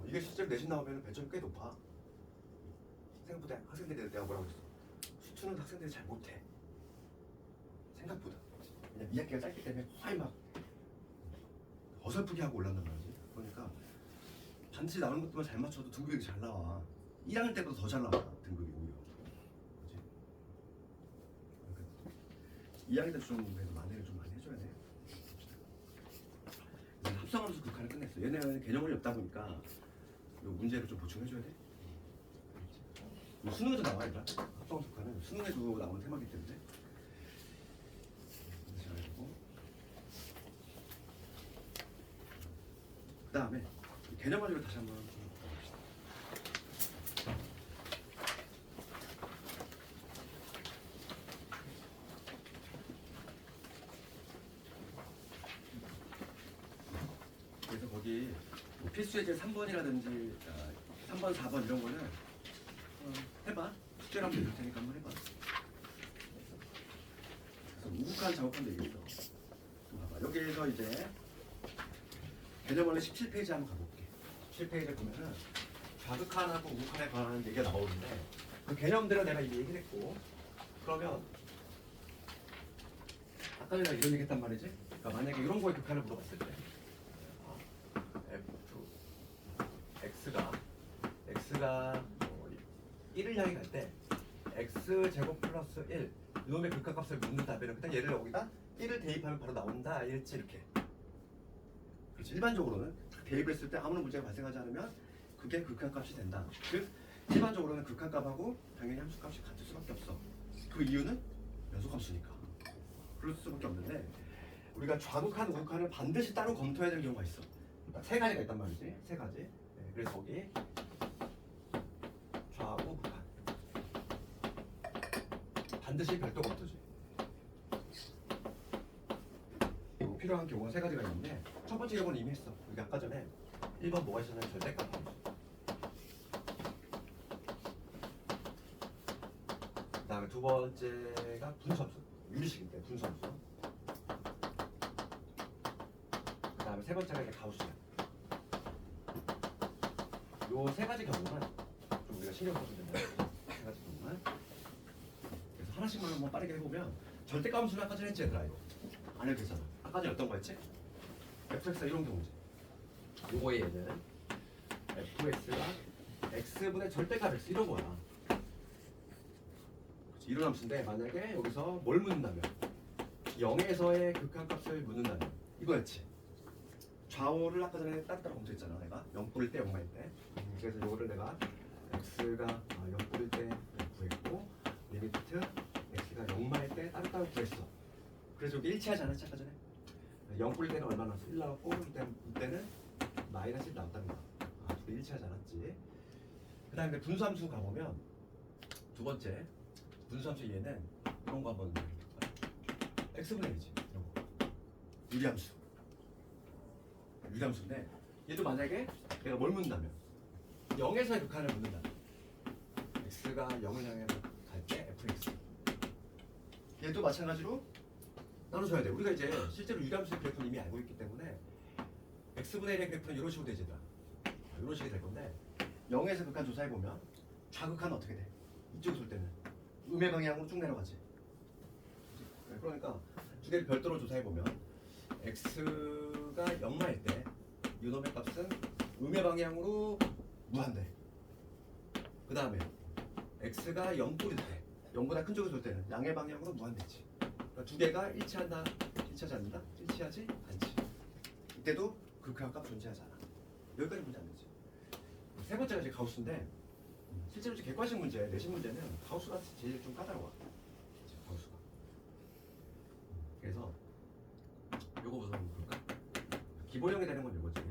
이게 실제로 내신 나오면 배점이 꽤 높아. 생각보다 학생들이 내가 뭐라고 했어? 수투는 학생들이 잘 못해. 생각보다. 왜냐면 2학기가 짧기 때문에 거의 막 어설프게 하고 올랐단 말이지. 그러니까 반드시 나오는 것들만 잘 맞춰도 등급이 잘 나와. 1학년 때보다 더 잘 나와. 등급이 오히려. 그렇지? 그러니까 2학년 때 좀 그래도 만회를 좀 많이 해줘야 돼. 합성하면서 극한을 끝냈어. 얘네는 개념이 없다 보니까 요 문제를 좀 보충해줘야 돼. 수능에도 나와 얘들아. 합성 극한은 수능에도 나오는 테마이기 때문에. 그 다음에 개념 가지고 다시 한번 봅시다. 그래서 거기 뭐 필수 예제 3번이라든지 3번, 4번 이런 거는 해봐. 숙제를 한번 내줄 테니까 한번 해봐. 그래서 우극한 작업한다 얘기했어. 봐봐. 여기에서 이제 개념 원래 17페이지 한번 가볼게. 17페이지에 보면은 좌극한하고 우극한에 관한 얘기가 나오는데 그 개념들은 내가 이미 얘기를 했고 그러면 아까 전에 이런 얘기 했단 말이지. 그러니까 만약에 이런 거에 극한을 물어봤을 때 x가 1을 향해 갈 때 x제곱 플러스 1 이놈의 극한값을 묻는다면 일단 얘를 여기다 1을 대입하면 바로 나온다 이렇게. 그렇지. 일반적으로는 대입했을 때 아무런 문제가 발생하지 않으면 그게 극한값이 된다. 즉 일반적으로는 극한값하고 당연히 함수값이 같을 수밖에 없어. 그 이유는 연속함수니까. 그럴 수밖에 없는데 우리가 좌극한, 우극한을 반드시 따로 검토해야 되는 경우가 있어. 그러니까 세 가지가 있단 말이지. 세 가지. 네, 그래서 거기 좌우극한 반드시 별도 검토지. 필요한 경우가 세 가지가 있는데 첫 번째 경우는 이미 했어. 우리가 아까 전에 1번 뭐가 있었냐면 절대값 함수. 그 다음에 두 번째가 분수함수. 유리식인데 분수함수. 그 다음에 세 번째가 이제 가우스야. 요 세 가지 경우만 좀 우리가 신경 써주면 된다. 세 가지 경우만. 그래서 하나씩만 한번 빠르게 해보면 절대값 함수는 아까 전에 했지 얘들아 이거. 안 해도 되잖아. 아까 전에 어떤 거 했지? fx가 이런 경우지. 요거의 얘는 fx가 x분의 절대값 x 이런 거야. 그렇지, 이런 함수인데 만약에 여기서 뭘 묻는다면 0에서의 극한값을 묻는다면 이거였지. 좌우를 아까 전에 따로따로 검토했잖아. 내가 0 뿌릴 때 0마일 때. 그래서 요거를 내가 x가 0 뿌릴 때 구했고 리미트 x가 0마일 때 따로따로 구했어. 그래서 여기 일치하지 않았지 아까 전에? 0 뿌릴 때는 얼마 나왔어? 1 나왔고 이때는 마이너스 1 나왔다는 거야. 둘이 일치하지 않았지. 그 다음에 분수함수 가보면 두 번째 분수함수 얘는 이런 거 한번 x분의 1이지. 이런 거 유리함수. 유리함수인데 얘도 만약에 내가 뭘 묻는다면 0에서의 극한을 묻는다면 x가 0을 향해 갈 때 fx 얘도 마찬가지로 나눠줘야 돼. 우리가 이제 실제로 유리함수의 그래프를 이미 알고 있기 때문에 x분의 1의 그래프는 이런 식으로 되지더라. 이런 식이 될 건데 0에서 극한 조사해보면 좌극한은 어떻게 돼? 이쪽에서 올 때는 음의 방향으로 쭉 내려가지. 그러니까 두 개를 별도로 조사해보면 x가 0마일 때 이놈의 값은 음의 방향으로 무한대. 그 다음에 x가 0 뿌릴 때 0보다 큰 쪽에서 올 때는 양의 방향으로 무한대지. 그러니까 두 개가 일치한다? 일치하지 않는다? 일치하지 않지. 이때도 극한값 존재하지 않아. 여기까지 문제 안 되지. 세 번째가 이제 가우스인데 실제로 이제 객관식 문제, 내신 문제는 가우스가 제일 좀 까다로워. 가우스가. 그래서 요거 우선 볼까? 기본형이 되는 건 요거지.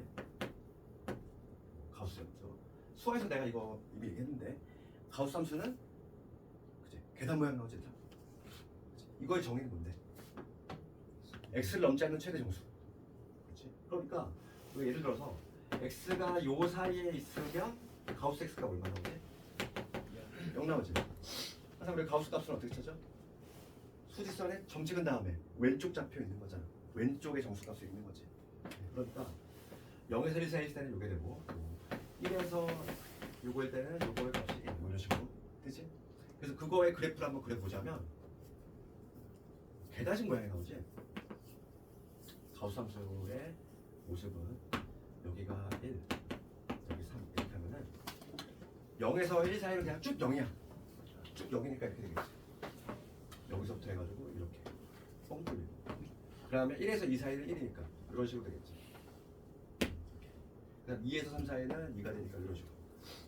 가우스함수. 수학에서 내가 이거 이미 얘기했는데 가우스 함수는 그치? 계단 모양 나오지. 이거의 정의는 뭔데? x를 넘지 않는 최대 정수. 그렇지? 그러니까 예를 들어서 x가 요 사이에 있으면 가우스 x가 얼마 나오지? 0 나오지. 항상 우리 가우스 값은 어떻게 찾아? 수직선에 점 찍은 다음에 왼쪽 잡혀 있는 거잖아. 왼쪽에 정수값이 있는 거지. 그러니까 0에서 1 사이일 때는 요게 되고 1에서 요거일 때는 요거의 값이 1 이런 식으로 되지? 그래서 그거의 그래프를 한번 그려보자면 계단식 모양이 나오지? 가우스 함수의 모습은 여기가 1, 여기 3 이렇게 하면은 0에서 1 사이는 그냥 쭉 0이야. 쭉 0이니까 이렇게 되겠지. 여기서부터 해가지고 이렇게 뻥 뚫리고 그 다음에 1에서 2 사이는 1이니까 이런 식으로 되겠지. 그 다음 2에서 3 사이는 2가 되니까 이런 식으로.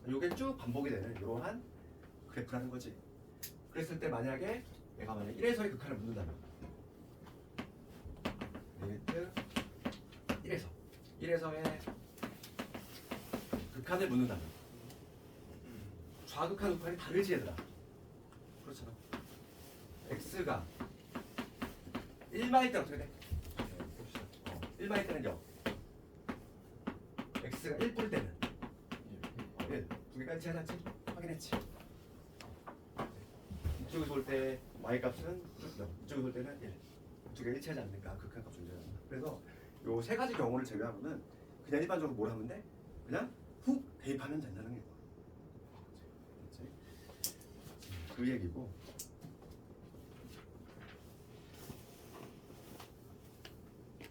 이게 쭉 반복이 되는 이러한 그래프라는 거지. 그랬을 때 만약에 내가 만약에 1에서의 극한을 묻는다면 리미트 1에서의 극한을 묻는다면 좌극한 극한이 다르지 얘들아. 그렇잖아. x가 1마일 때 어떻게 돼? 봅시다. 1마일 때는 0. x가 1 뿌릴 때는 1. 두 개가 일치하지 않지? 확인했지? 이쪽에서 올 때 y 값은 쭉 0. 이쪽에서 올 때는 1. 두 개가 일치하지 않으니까 극한값 존재한다. 그래서 요 세 가지 경우를 제외하고는 그냥 일반적으로 뭘 하면 돼? 그냥 훅 대입하면 된다는 게 그렇지? 그 얘기고.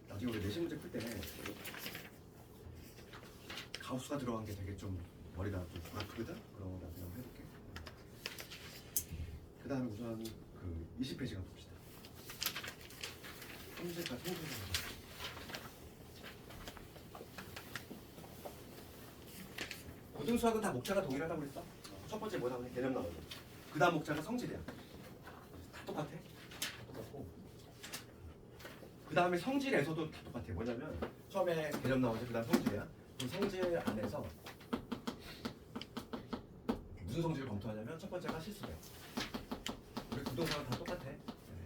나중에 우리 내신 문제 풀 때 가우스가 들어간 게 되게 좀 머리가 좀 아프거든? 그런 거 나중에 한번 해볼게. 그 다음에 우선 그 20페이지가 봅시다. 통제가 모든 수학은 다 목차가 동일하다고 그랬어? 첫 번째 뭐다 보니 개념 나오죠. 그 다음 목차가 성질이야. 다 똑같아. 똑같고. 그 다음에 성질에서도 다 똑같아. 뭐냐면 처음에 개념 나오죠. 그 다음 성질이야. 그 성질 안에서 무슨 성질을 검토하냐면 첫 번째가 실수배. 우리 부동산은 다 똑같아. 네.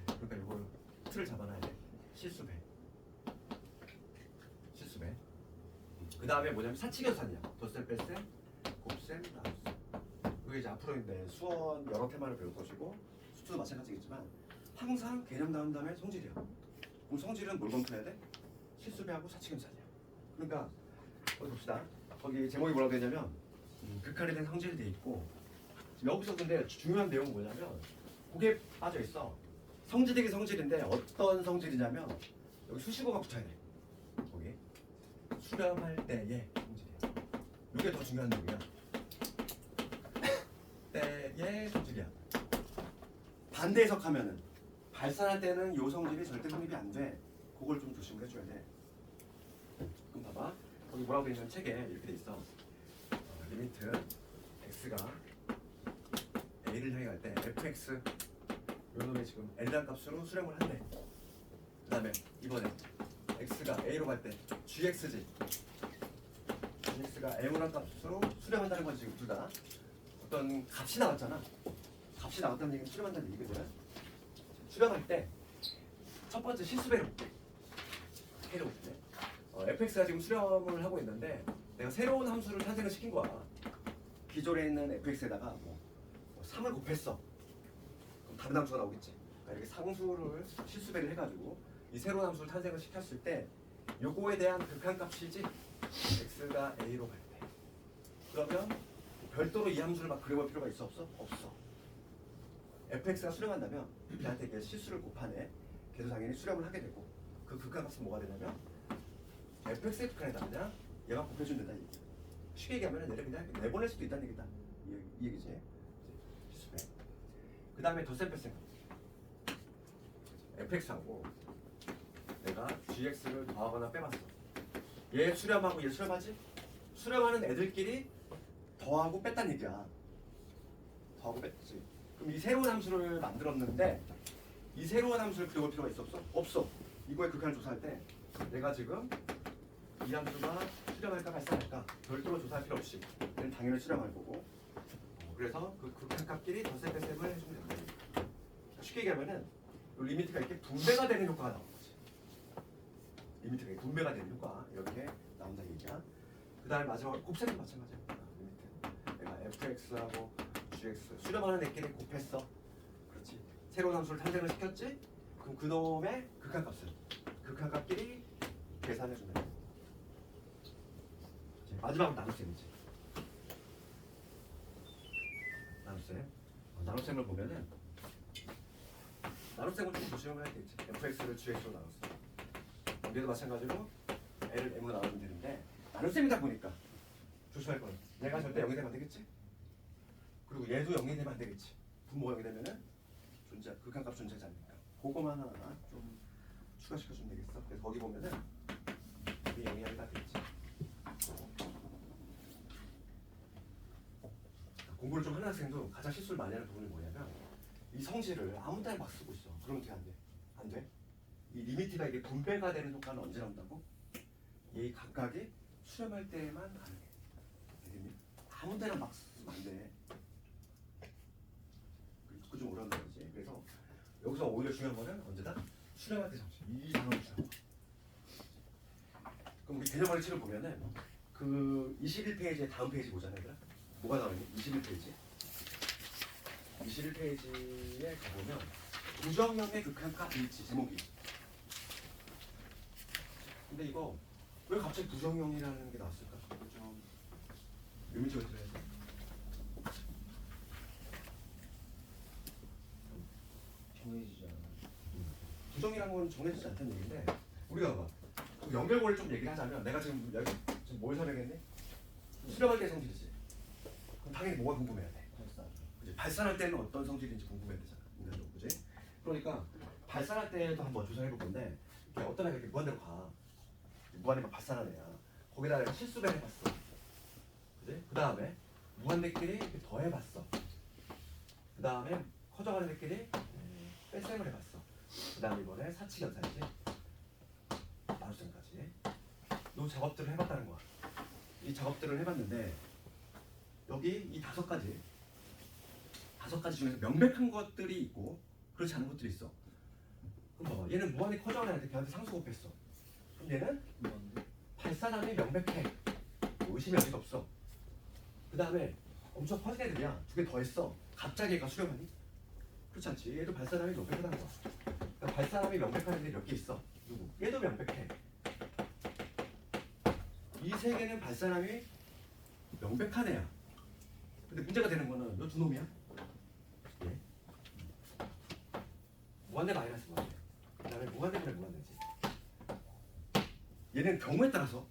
그러니까 이걸 틀을 잡아놔야 돼. 실수배. 실수배. 그 다음에 뭐냐면 사칙연산이야. 덧셈, 뺄셈, 곱셈, 나눗셈. 그게 이제 앞으로 이제 수원 여러 테마를 배울 것이고 수투도 마찬가지겠지만 항상 개념 나온 다음에 성질이야. 그럼 성질은 뭘 검토해야 돼? 실수배하고 사칙연산이야. 그러니까 어디 봅시다. 거기 제목이 뭐라고 되냐면 극한에 대한 성질이 돼 있고 여기서 근데 중요한 내용은 뭐냐면 그게 빠져 있어. 성질이긴 성질인데 어떤 성질이냐면 여기 수식어가 붙어야 돼. 거기 수렴할 때의 성질이야. 이게 더 중요한 내용이야. 때의 성질이야. 반대 해석하면은 발산할 때는 요 성질이 절대 성립이 안 돼. 그걸 좀 조심을 해줘야 돼. 그럼 봐봐. 거기 뭐라고 돼 있냐면 책에 이렇게 돼 있어. 리미트 x가 a를 향해 갈 때 fx 요 놈이 지금 l이라는 값으로 수렴을 한대. 그 다음에 이번에 x가 a로 갈 때 gx지. gx가 m이라는 값으로 수렴한다는 건 지금 둘 다 어떤 값이 나왔잖아. 값이 나왔다는 얘기는 수렴한다는 얘기거든. 수렴할 때 첫 번째 실수배로 해로 볼때 fx가 지금 수렴을 하고 있는데 내가 새로운 함수를 탄생을 시킨 거야. 기존에 있는 fx에다가 뭐 3을 곱했어. 그럼 다른 함수가 나오겠지. 그러니까 이렇게 상수를 실수배를 해가지고 이 새로운 함수를 탄생을 시켰을 때 요거에 대한 극한값이지 x가 a로 갈 때. 그러면 별도로 이 함수를 막 그려볼 필요가 있어 없어? 없어. fx가 수렴한다면 얘한테 이게 실수를 곱하네. 걔도 당연히 수렴을 하게 되고 그 극한값은 뭐가 되냐면 fx의 극한에다 그냥 얘가 곱해준다 얘기. 쉽게 얘기하면 얘를 그냥 내보낼 수도 있다는 얘기다. 이 얘기지. 실수배. 그 다음에 더 센 뺄생 fx하고 내가 gx를 더하거나 빼봤어. 얘 수렴하고 얘 수렴하지? 수렴하는 애들끼리 더하고 뺐다는 얘기야. 더하고 뺐지. 그럼 이 새로운 함수를 만들었는데 이 새로운 함수를 그려볼 필요가 있어 없어? 없어. 이거의 극한을 조사할 때 내가 지금 이 함수가 수렴할까 발산할까 별도로 조사할 필요 없이 얘는 당연히 수렴할 거고 그래서 그 극한값끼리 덧셈 뺄셈을 해주면 된다. 쉽게 얘기하면은 리미트가 이렇게 분배가 되는 효과가 나오는 거지. 리미트가 이렇게 분배가 되는 효과 이렇게 나온다는 얘기야. 그 다음에 마지막으로 곱셈도 마찬가지야. 리미트 내가 fx하고 gx 수렴하는 애끼리 곱했어. 그렇지. 새로운 함수를 탄생을 시켰지. 그럼 그놈의 극한값을 극한값끼리 계산해 준다. 마지막으로 나눗셈이지. 나눗셈. 나눗셈을 보면은 나눗셈을 좀 조심해야 되겠지. fx를 gx로 나눴어. 여기도 마찬가지로 l을 m으로 나누면 되는데 나눗셈이다 보니까 조심할 거야. 얘가 절대 0이 되면 안 되겠지. 그리고 얘도 0이 되면 안 되겠지. 분모가 0이 되면은 극한값 존재하지 않으니까. 그거만 하나 좀 추가시켜주면 되겠어. 그래서 거기 보면은 이 0이 아니라 되겠지. 공부를 좀 하는 학생도 가장 실수를 많이 하는 부분이 뭐냐면 이 성질을 아무 때나 막 쓰고 있어. 그러면 어떻게 안 돼? 안 돼? 이 리미트가 이게 분배가 되는 효과는 언제 나온다고? 이 각각이 수렴할 때만 가능해. 되겠니? 아무 때나 막 쓰면 안 돼. 그거 좀 어려운 거지. 그래서 여기서 오히려 중요한 거는 언제다? 수렴할 때 잠시 이 단어를 주는 거야. 그럼 우리 개념 원칙을 보면은 그 21페이지의 다음 페이지 보잖아요. 얘들아. 뭐가 나오니? 21페이지. 21페이지에 가보면 부정형의 극한값 일치 제목이. 근데 이거 왜 갑자기 부정형이라는 게 나왔을까? 좀 의미를 들어야지. 정해지지 않아. 부정이라는 건 정해지지 않다는 얘기인데 우리가 봐봐. 연결고를 좀 얘기를 하자면 내가 지금 여기 지금 뭘 설명했니? 수렴할 때 성질이지. 그럼 당연히 뭐가 궁금해야 돼? 발산. 그치? 발산할 때는 어떤 성질인지 궁금해야 되잖아. 인간적으로, 그지? 그러니까 발산할 때도 한번 조사해 볼 건데 이렇게 어떤 애가 이렇게 무한대로 가. 무한대 막 발산하는 애야. 거기다 내가 실수배를 해봤어. 그지? 그 다음에 무한대끼리 이렇게 더해봤어. 그 다음에 커져가는 애끼리 뺄셈을 해봤어. 그 다음에 이번에 사칙연산이지. 나눗셈까지. 이 작업들을 해봤다는 거야. 이 작업들을 해봤는데 여기 이 다섯 가지 중에서 명백한 것들이 있고 그렇지 않은 것들이 있어. 그럼 봐봐. 얘는 무한히 커져가는 애한테 걔한테 상수 곱했어. 그럼 얘는 무한대. 발산함이 명백해. 뭐 의심이 아직 없어. 그 다음에 엄청 커진 애들이야. 두 개 더했어. 갑자기 얘가 수렴하니? 그렇지 않지. 얘도 발산함이 명백하다는 거야. 그러니까 발산함이 명백한 애들이 몇 개 있어. 누구? 얘도 명백해. 이 세 개는 발산함이 명백한 애야. 근데 문제가 되는 거는 이 두 놈이야. 예? 무한대 마이너스 무한대. 그 다음에 무한대분의 무한대지. 얘는 경우에 따라서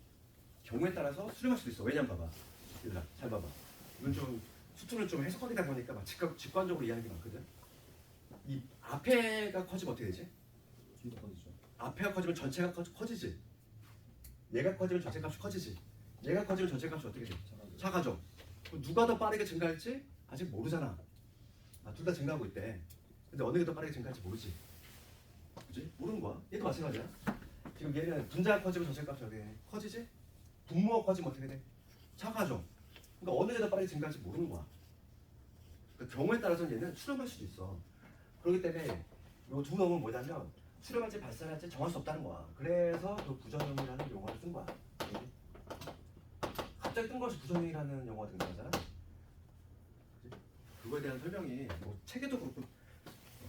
수렴할 수도 있어. 왜냐면 봐봐. 얘들아 잘 봐봐. 이건 좀 수tun을 좀 해석하기다 보니까 막 직관적으로 이해하는 게 많거든. 이 앞에가 커지면 어떻게 되지? 뒤도 커지죠. 앞에가 커지면 전체가 커지지. 얘가 커지면 전체 값이 커지지. 얘가 커지면 전체 값이 어떻게 돼? 작아져. 그럼 누가 더 빠르게 증가할지 아직 모르잖아. 둘 다 증가하고 있대. 근데 어느 게 더 빠르게 증가할지 모르지. 그지? 모르는 거야. 얘도 마찬가지야. 지금 얘는 분자가 커지면 전체 값이 어떻게 돼? 커지지? 분모가 커지면 어떻게 돼? 작아져. 그러니까 어느 게 더 빠르게 증가할지 모르는 거야. 그러니까 경우에 따라서는 얘는 수렴할 수도 있어. 그렇기 때문에 이 두 놈은 뭐냐면 수렴할지 발산할지 정할 수 없다는 거야. 그래서 그 부정형이라는 용어를 쓴 거야. 갑자기 뜬금없이 부정형이라는 용어가 등장하잖아. 그치? 그거에 대한 설명이 뭐 책에도 그렇고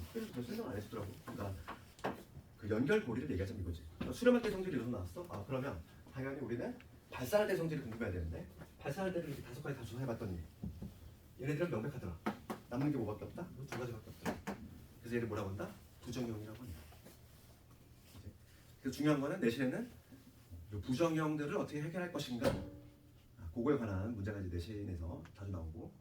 학교에서 별 설명 안 해주더라고. 그러니까 그 연결고리를 얘기하자면 이거지. 수렴할 때 성질이 여기서 나왔어? 그러면 당연히 우리는 발산할 때 성질이 궁금해야 되는데 발산할 때를 이렇게 5가지 다 조사해봤더니 얘네들은 명백하더라. 남는 게 뭐밖에 없다? 뭐 2가지밖에 없더라. 그래서 얘를 뭐라고 한다? 부정형이라고 한다. 그래서 중요한 거는 내신에는 이 부정형들을 어떻게 해결할 것인가 그거에 관한 문제가 이제 내신에서 자주 나오고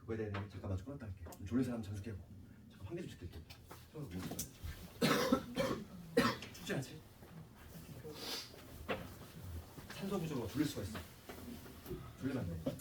그거에 대해 잠깐만 좀 끊었다 할게. 졸린 사람 잠수게 하고 잠깐 환기 좀 시킬게. 춥지 않지? 산소 부족으로 졸릴 수가 있어. 졸리면 안 돼.